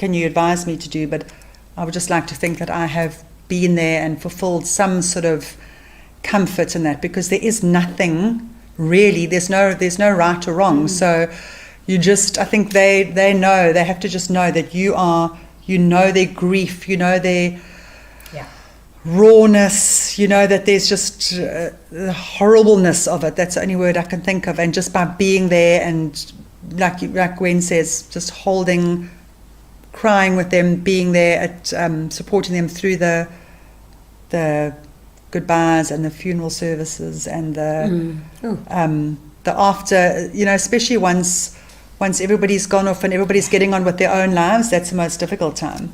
advise me to do? But I would just like to think that I have been there and fulfilled some sort of comfort in that, because there is nothing really, there's no right or wrong. So I think they know, they have to just know that you know their grief, you know their rawness, you know that there's just the horribleness of it. That's the only word I can think of. And just by being there, and like Gwen says, just holding, crying with them, being there at supporting them through the goodbyes and the funeral services and the after, especially once everybody's gone off and everybody's getting on with their own lives, that's the most difficult time.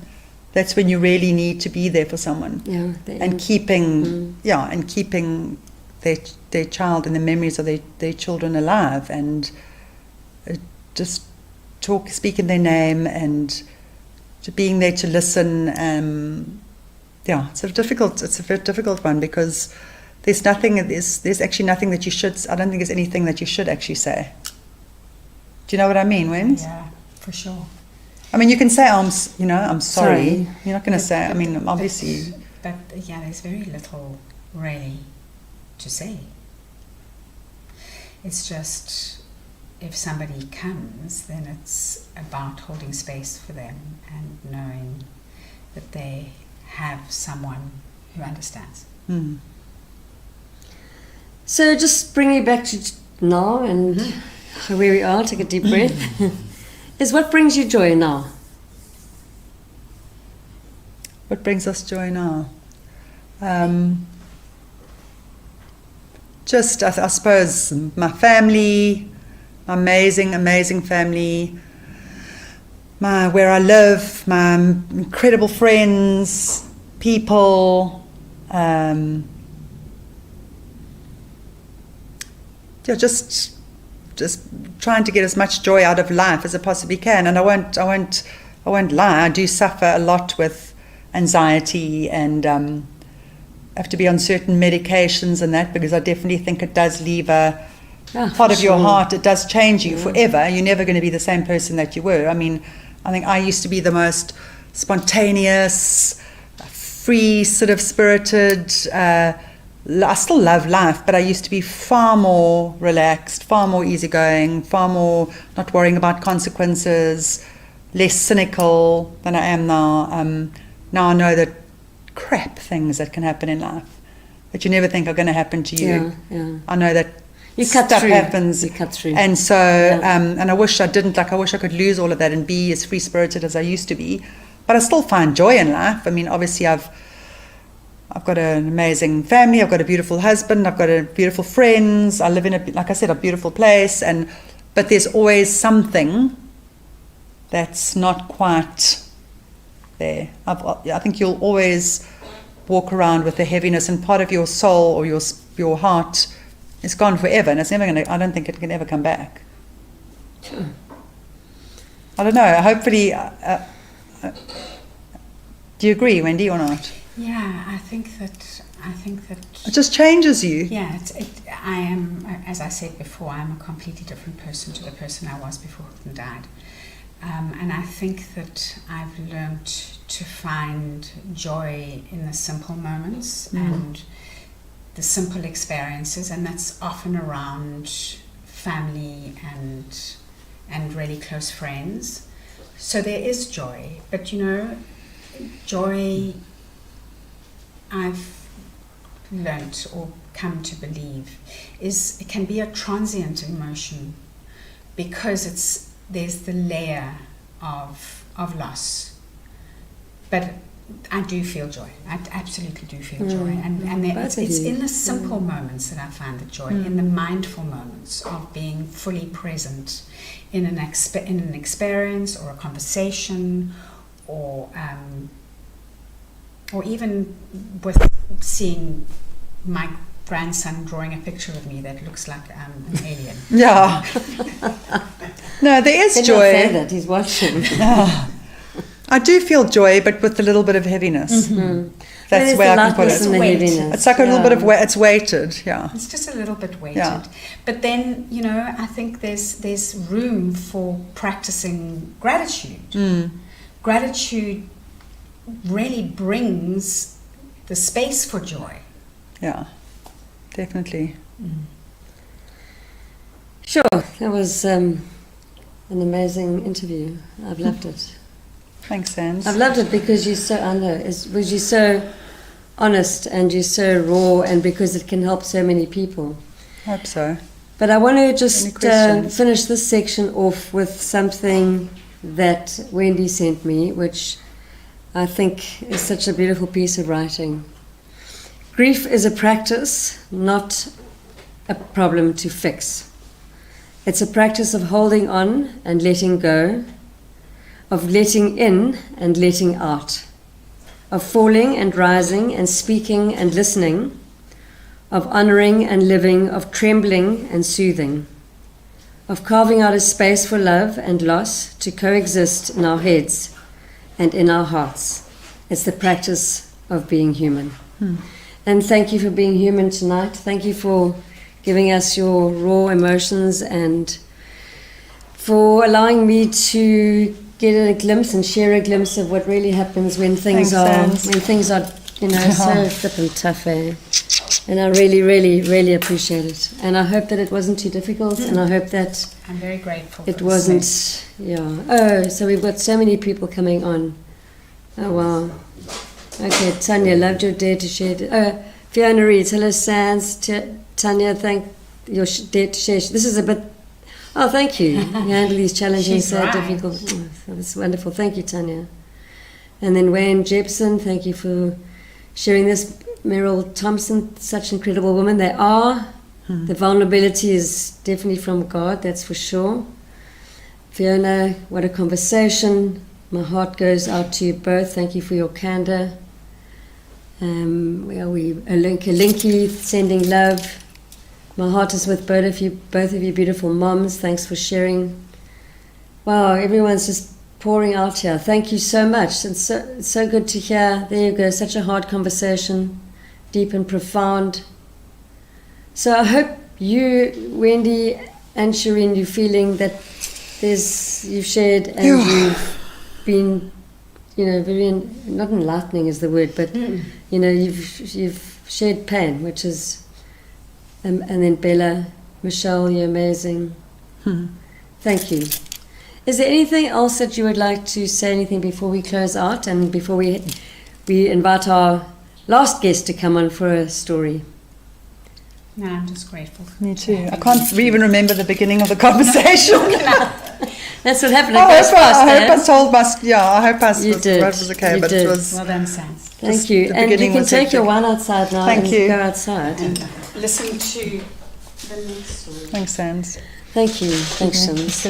That's when you really need to be there for someone, and keeping their child and the memories of their children alive, and just speaking their name, and being there to listen. It's a very difficult one, because there's actually nothing that you should. I don't think there's anything that you should actually say. Do you know what I mean, Wens? Yeah, for sure. I mean, you can say, I'm sorry. You're not going to say, obviously. But there's very little really to say. It's just, if somebody comes, then it's about holding space for them and knowing that they have someone who understands. So just bring you back to now and where we are. Take a deep breath. Is what brings you joy now? What brings us joy now? Just, I suppose, my family, my amazing family, where I live, my incredible friends, people, just trying to get as much joy out of life as I possibly can. And I won't lie, I do suffer a lot with anxiety, and have to be on certain medications and that, because I definitely think it does leave a part of your heart. It does change you forever. You're never going to be the same person that you were. I mean, I think I used to be the most spontaneous, free, sort of spirited. I still love life, but I used to be far more relaxed, far more easygoing, far more not worrying about consequences, less cynical than I am now. Now I know that crap things that can happen in life that you never think are going to happen to you. I know that stuff happens. You cut through. And so, and I wish I didn't. I wish I could lose all of that and be as free-spirited as I used to be. But I still find joy in life. I mean, obviously I've got an amazing family. I've got a beautiful husband. I've got beautiful friends. I live in like I said, a beautiful place. But there's always something that's not quite there. I think you'll always walk around with the heaviness, and part of your soul or your heart is gone forever, and it's never going to. I don't think it can ever come back. Sure. I don't know. Hopefully, do you agree, Wendy, or not? Yeah, I think that It just changes you. Yeah, I am, as I said before, I'm a completely different person to the person I was before Hilton died. And I think that I've learned to find joy in the simple moments and the simple experiences, and that's often around family and really close friends. So there is joy, but joy, I've learnt or come to believe is it can be a transient emotion because there's the layer of loss. But I do feel joy. I absolutely do feel joy, and it's in the simple moments that I find the joy, in the mindful moments of being fully present in an experience or a conversation, or even with seeing my grandson drawing a picture of me that looks like an alien. Yeah. No, there is joy. Say that he's watching. I do feel joy, but with a little bit of heaviness. That's where I can put it. It's like a little bit of weight. It's weighted. Yeah. It's just a little bit weighted. Yeah. But then, I think there's room for practicing gratitude. Gratitude really brings the space for joy. Yeah, definitely. Sure, that was an amazing interview. I've loved it. Thanks, Sans. I've loved it because you're so you're so honest and you're so raw, and because it can help so many people. Hope so. But I want to just finish this section off with something that Wendy sent me, which I think is such a beautiful piece of writing. Grief is a practice, not a problem to fix. It's a practice of holding on and letting go, of letting in and letting out, of falling and rising and speaking and listening, of honoring and living, of trembling and soothing, of carving out a space for love and loss to coexist in our heads and in our hearts. It's the practice of being human. And thank you for being human tonight. Thank you for giving us your raw emotions and for allowing me to get a glimpse and share a glimpse of what really happens when things are so flippin' tough. And I really, really, really appreciate it. And I hope that it wasn't too difficult, and I hope that I'm very grateful. It wasn't. Yeah. Oh, so we've got so many people coming on. Oh wow. Okay, Tanya, loved your dare to share. Fiona reads, hello Sans, Tanya, thank your dare to share. This is a bit, thank you. You handle these challenging, so difficult. Oh, that's wonderful. Thank you, Tanya. And then Wayne Jepson, thank you for sharing this. Meryl Thompson, such an incredible woman. They are. The vulnerability is definitely from God, that's for sure. Fiona, what a conversation. My heart goes out to you both. Thank you for your candor. Where are we? Linky, sending love. My heart is with both of you beautiful moms. Thanks for sharing. Wow, everyone's just pouring out here. Thank you so much. It's so good to hear. There you go, such a hard conversation, deep and profound. So I hope you, Wendy and Shareen, you're feeling that you've shared and you've been, very, not enlightening is the word, but, you've shared pain, which is, and then Bella, Michelle, you're amazing. Thank you. Is there anything else that you would like to say, anything before we close out and before we invite our last guest to come on for a story? No, I'm just grateful. Me too. I can't even remember the beginning of the conversation. That's what happened. I hope I told I hope I you did. Was okay, but it was. Well done, Sans. Thank you. And you can take your wine outside now and go outside. And listen to the next story. Thanks, Sans. Thank you. Thanks, Sans.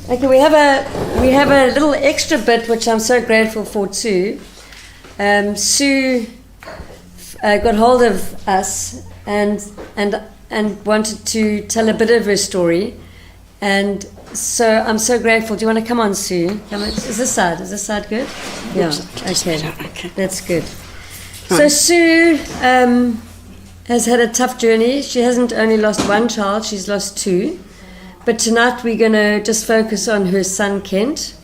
Okay, we have a little extra bit which I'm so grateful for too. Sue got hold of us and wanted to tell a bit of her story, and so I'm so grateful. Do you want to come on, Sue? Come on. Is this side good? Yeah. Okay. That's good. So Sue has had a tough journey. She hasn't only lost one child; she's lost two. But tonight we're going to just focus on her son, Kent.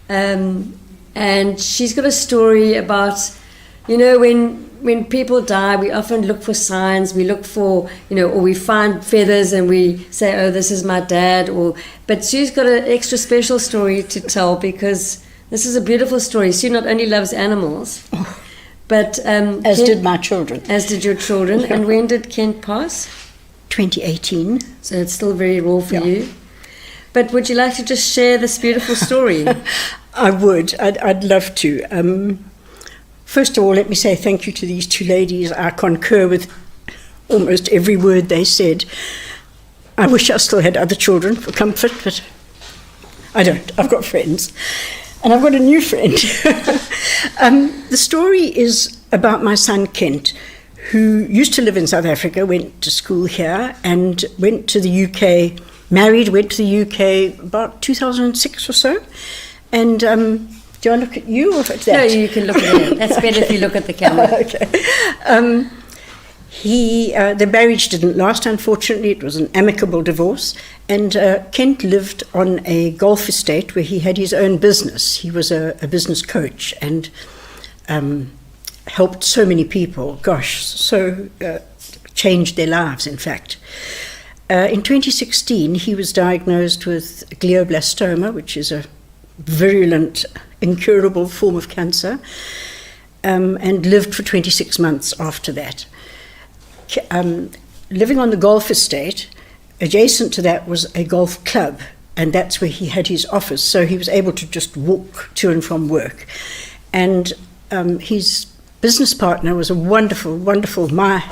And she's got a story about, when people die, we often look for signs. We look for, or we find feathers and we say, oh, this is my dad. But Sue's got an extra special story to tell because this is a beautiful story. Sue not only loves animals, But As did my children. As did your children. And when did Kent pass? 2018. So it's still very raw for Yeah. you. But would you like to just share this beautiful story? I would. I'd love to. First of all, let me say thank you to these two ladies. I concur with almost every word they said. I wish I still had other children for comfort, but I don't. I've got friends. And I've got a new friend. The story is about my son Kent, who used to live in South Africa, went to school here, and went to the UK, married, went to the UK about 2006 or so. And do I look at you or at that? No, you can look at it. That's better if you look at the camera. Okay. The marriage didn't last, unfortunately. It was an amicable divorce. And Kent lived on a golf estate where he had his own business. He was a business coach and helped so many people. Gosh, changed their lives, in fact. In 2016, he was diagnosed with glioblastoma, which is a virulent, incurable form of cancer, and lived for 26 months after that. Living on the golf estate, adjacent to that was a golf club, and that's where he had his office, so he was able to just walk to and from work. And his business partner was a wonderful, wonderful, my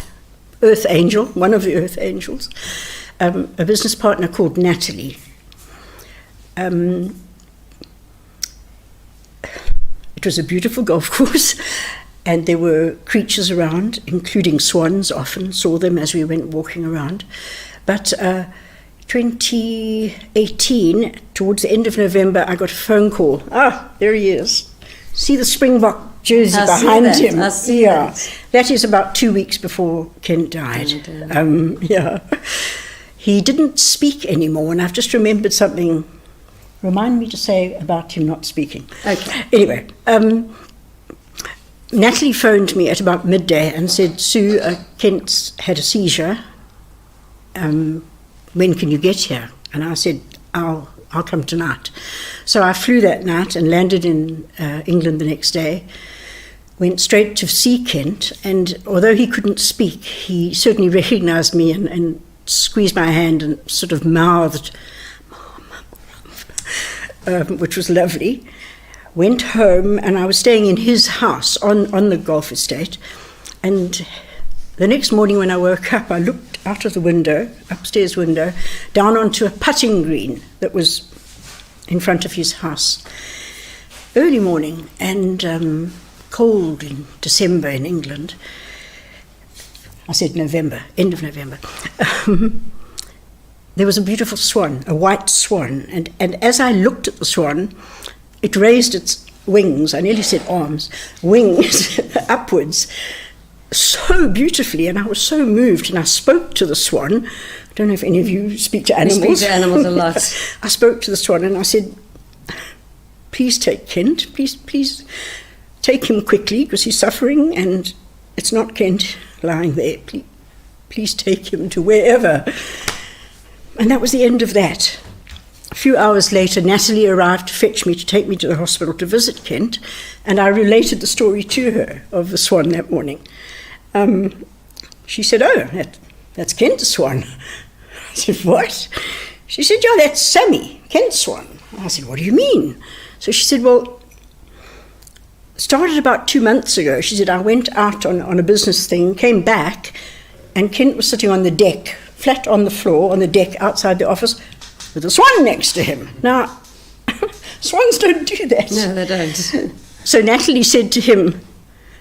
earth angel, one of the earth angels, a business partner called Natalie. It was a beautiful golf course, and there were creatures around, including swans. Often saw them as we went walking around. But 2018, towards the end of November, I got a phone call. Ah, there he is. See the Springbok jersey behind him? I see that. That is about 2 weeks before Kent died. Oh, He didn't speak anymore, and I've just remembered something. Remind me to say about him not speaking. Okay. Anyway, Natalie phoned me at about midday and said, Sue, Kent's had a seizure. When can you get here? And I said, I'll come tonight. So I flew that night and landed in England the next day. Went straight to see Kent, and although he couldn't speak, he certainly recognized me and squeezed my hand and sort of mouthed, which was lovely. Went home, and I was staying in his house on the golf estate. And the next morning when I woke up, I looked out of the window, upstairs window, down onto a putting green that was in front of his house. Early morning, and cold in December in England. I said November, end of November. There was a beautiful swan, a white swan, and as I looked at the swan, it raised its wings, I nearly said arms, wings upwards, so beautifully, and I was so moved, and I spoke to the swan. I don't know if any of you speak to animals. We speak to animals a lot. I spoke to the swan, and I said, please take Kent, please take him quickly, because he's suffering, and it's not Kent lying there. Please take him to wherever. And that was the end of that. A few hours later, Natalie arrived to fetch me, to take me to the hospital to visit Kent, and I related the story to her of the swan that morning. She said, oh, that's Kent's swan. I said, what? She said, yeah, that's Sammy, Kent's swan. I said, what do you mean? So she said, well, it started about 2 months ago. She said, I went out on a business thing, came back, and Kent was sitting on the deck, flat on the floor, on the deck outside the office, with a swan next to him. Now, swans don't do that. No, they don't. So Natalie said to him,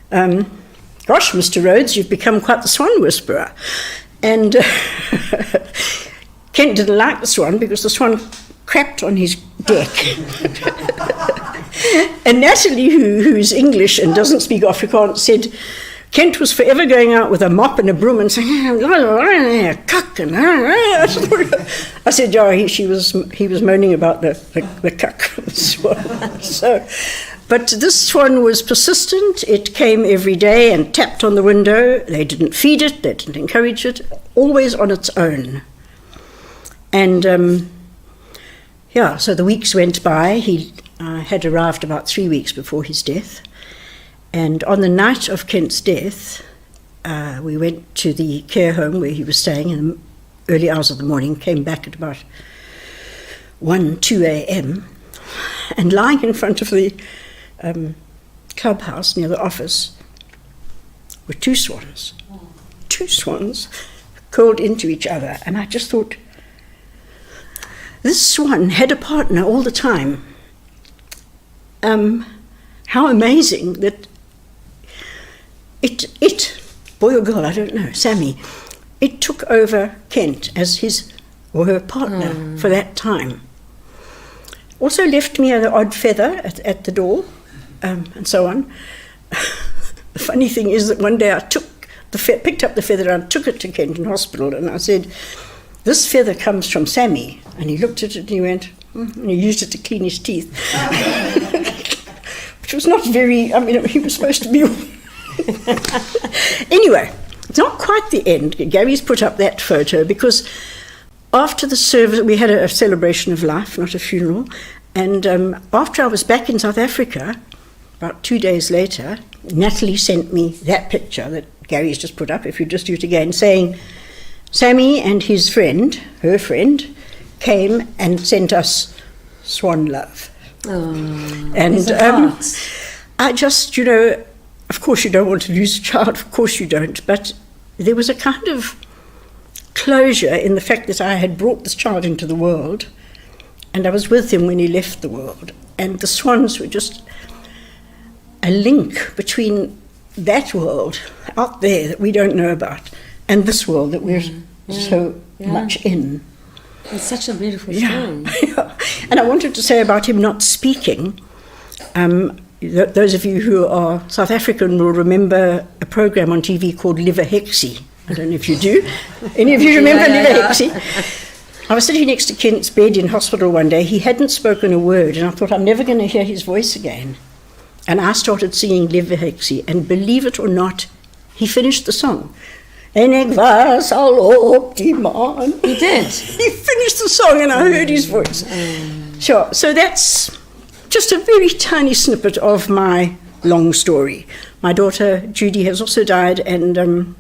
gosh, Mr. Rhodes, you've become quite the swan whisperer. And Kent didn't like the swan because the swan crapped on his deck. And Natalie, who's English and doesn't speak Afrikaans, said Kent was forever going out with a mop and a broom and saying, cuck. And I said, yeah, he was moaning about the cuck. So, but this swan was persistent. It came every day and tapped on the window. They didn't feed it, they didn't encourage it, always on its own. And so the weeks went by. He had arrived about 3 weeks before his death. And on the night of Kent's death, we went to the care home where he was staying in the early hours of the morning, came back at about 2 a.m., and lying in front of the clubhouse near the office were two swans. Two swans curled into each other. And I just thought, this swan had a partner all the time. How amazing that it, boy or girl, I don't know, Sammy, it took over Kent as his or her partner for that time. Also left me an odd feather at the door, and so on. The funny thing is that one day I picked up the feather and took it to Kenton Hospital, and I said, "This feather comes from Sammy." And he looked at it and he went, and he used it to clean his teeth. Which was not very, I mean, he was supposed to be... Anyway, it's not quite the end. Gary's put up that photo because after the service, we had a celebration of life, not a funeral, and after I was back in South Africa, about 2 days later, Natalie sent me that picture that Gary's just put up, if you just do it again, saying Sammy and his friend, her friend, came and sent us swan love. Oh, and I just, of course you don't want to lose a child, of course you don't, but there was a kind of closure in the fact that I had brought this child into the world and I was with him when he left the world, and the swans were just a link between that world out there that we don't know about and this world that we're so much in. It's such a beautiful Yeah. story. Yeah. And I wanted to say about him not speaking, those of you who are South African will remember a program on TV called Liver Hexie. I don't know if you do. Any of you remember Liver Hexie? I was sitting next to Kent's bed in hospital one day. He hadn't spoken a word, and I thought, I'm never going to hear his voice again. And I started singing Liver Hexie, and believe it or not, he finished the song. En ek was al op die maan. He did. He finished the song and I heard his voice. Sure, so that's just a very tiny snippet of my long story. My daughter Judy has also died, and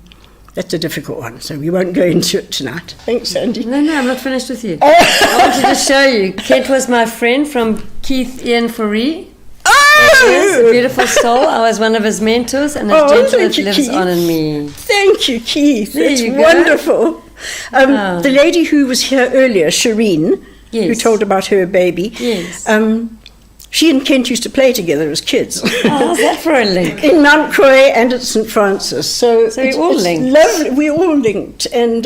that's a difficult one, so we won't go into it tonight. Thanks, Sandy. No, I'm not finished with you. I wanted to show you. Kent was my friend from Keith Ian Foree. Yes, a beautiful soul. I was one of his mentors, and a gentle that lives on in me. Thank you, Keith. There That's you go. wonderful. The lady who was here earlier, Shareen, who Yes. told about her baby, Yes. she and Kent used to play together as kids. Oh, how's that for a link? In Mount Croix and at St. Francis. So we're all linked. Lovely. We're all linked. And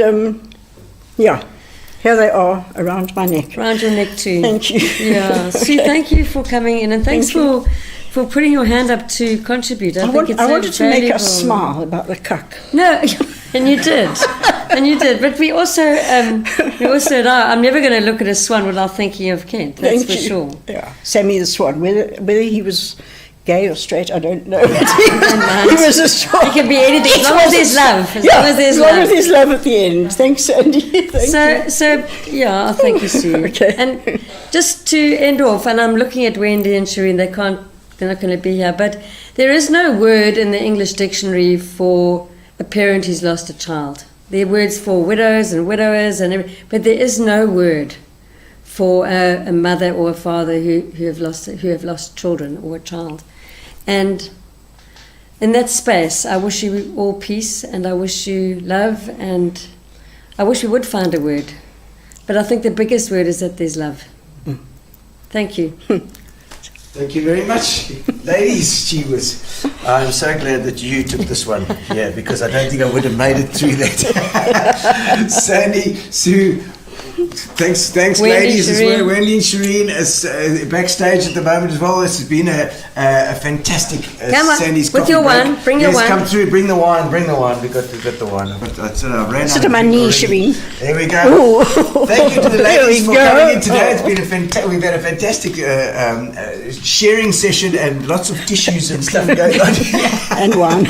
here they are around my neck. Around your neck too. Thank you. Yeah. Sue, thank you for coming in, and thanks Thank for putting your hand up to contribute. I think it's so wanted to make valuable. us smile about the cuck. No, and you did. And you did. But we also know, I'm never going to look at a swan without thinking of Kent. That's Thank for you. sure. Yeah, Sammy the Swan. Whether he was gay or straight, I don't know. mind. He was a swan. It can be anything, as long as there's love. As long as there's as long love. as there's love at the end. Thanks, Sandy. Thank you. So yeah, thank you, Sue. Okay. And just to end off, and I'm looking at Wendy and Shareen, they're not going to be here, but there is no word in the English dictionary for a parent who's lost a child. There are words for widows and widowers, but there is no word for a mother or a father who have lost children or a child. And in that space, I wish you all peace, and I wish you love, and I wish we would find a word. But I think the biggest word is that there's love. Thank you. Thank you very much. Ladies, I'm so glad that you took this one. Yeah, because I don't think I would have made it through that. Sandy, Sue, thanks Wendy, ladies as well. Shareen. Wendy and Shareen is backstage at the moment as well. This has been a fantastic Come on, Sandy's with Coffey your Break. wine. Bring your wine. Come through, bring the wine. We got the wine. I ran Sit out on my of knee, drink already. Shareen. There we go. Thank you to the There ladies we for go. coming in today. It's been we've had a fantastic sharing session and lots of tissues and stuff going on. And one.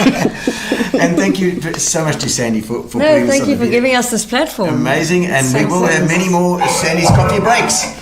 And thank you so much to Sandy for No, putting this thank on you the for video. giving us this platform. Amazing, and we Thanks, will have thanks. many more Sandy's Coffey Breaks.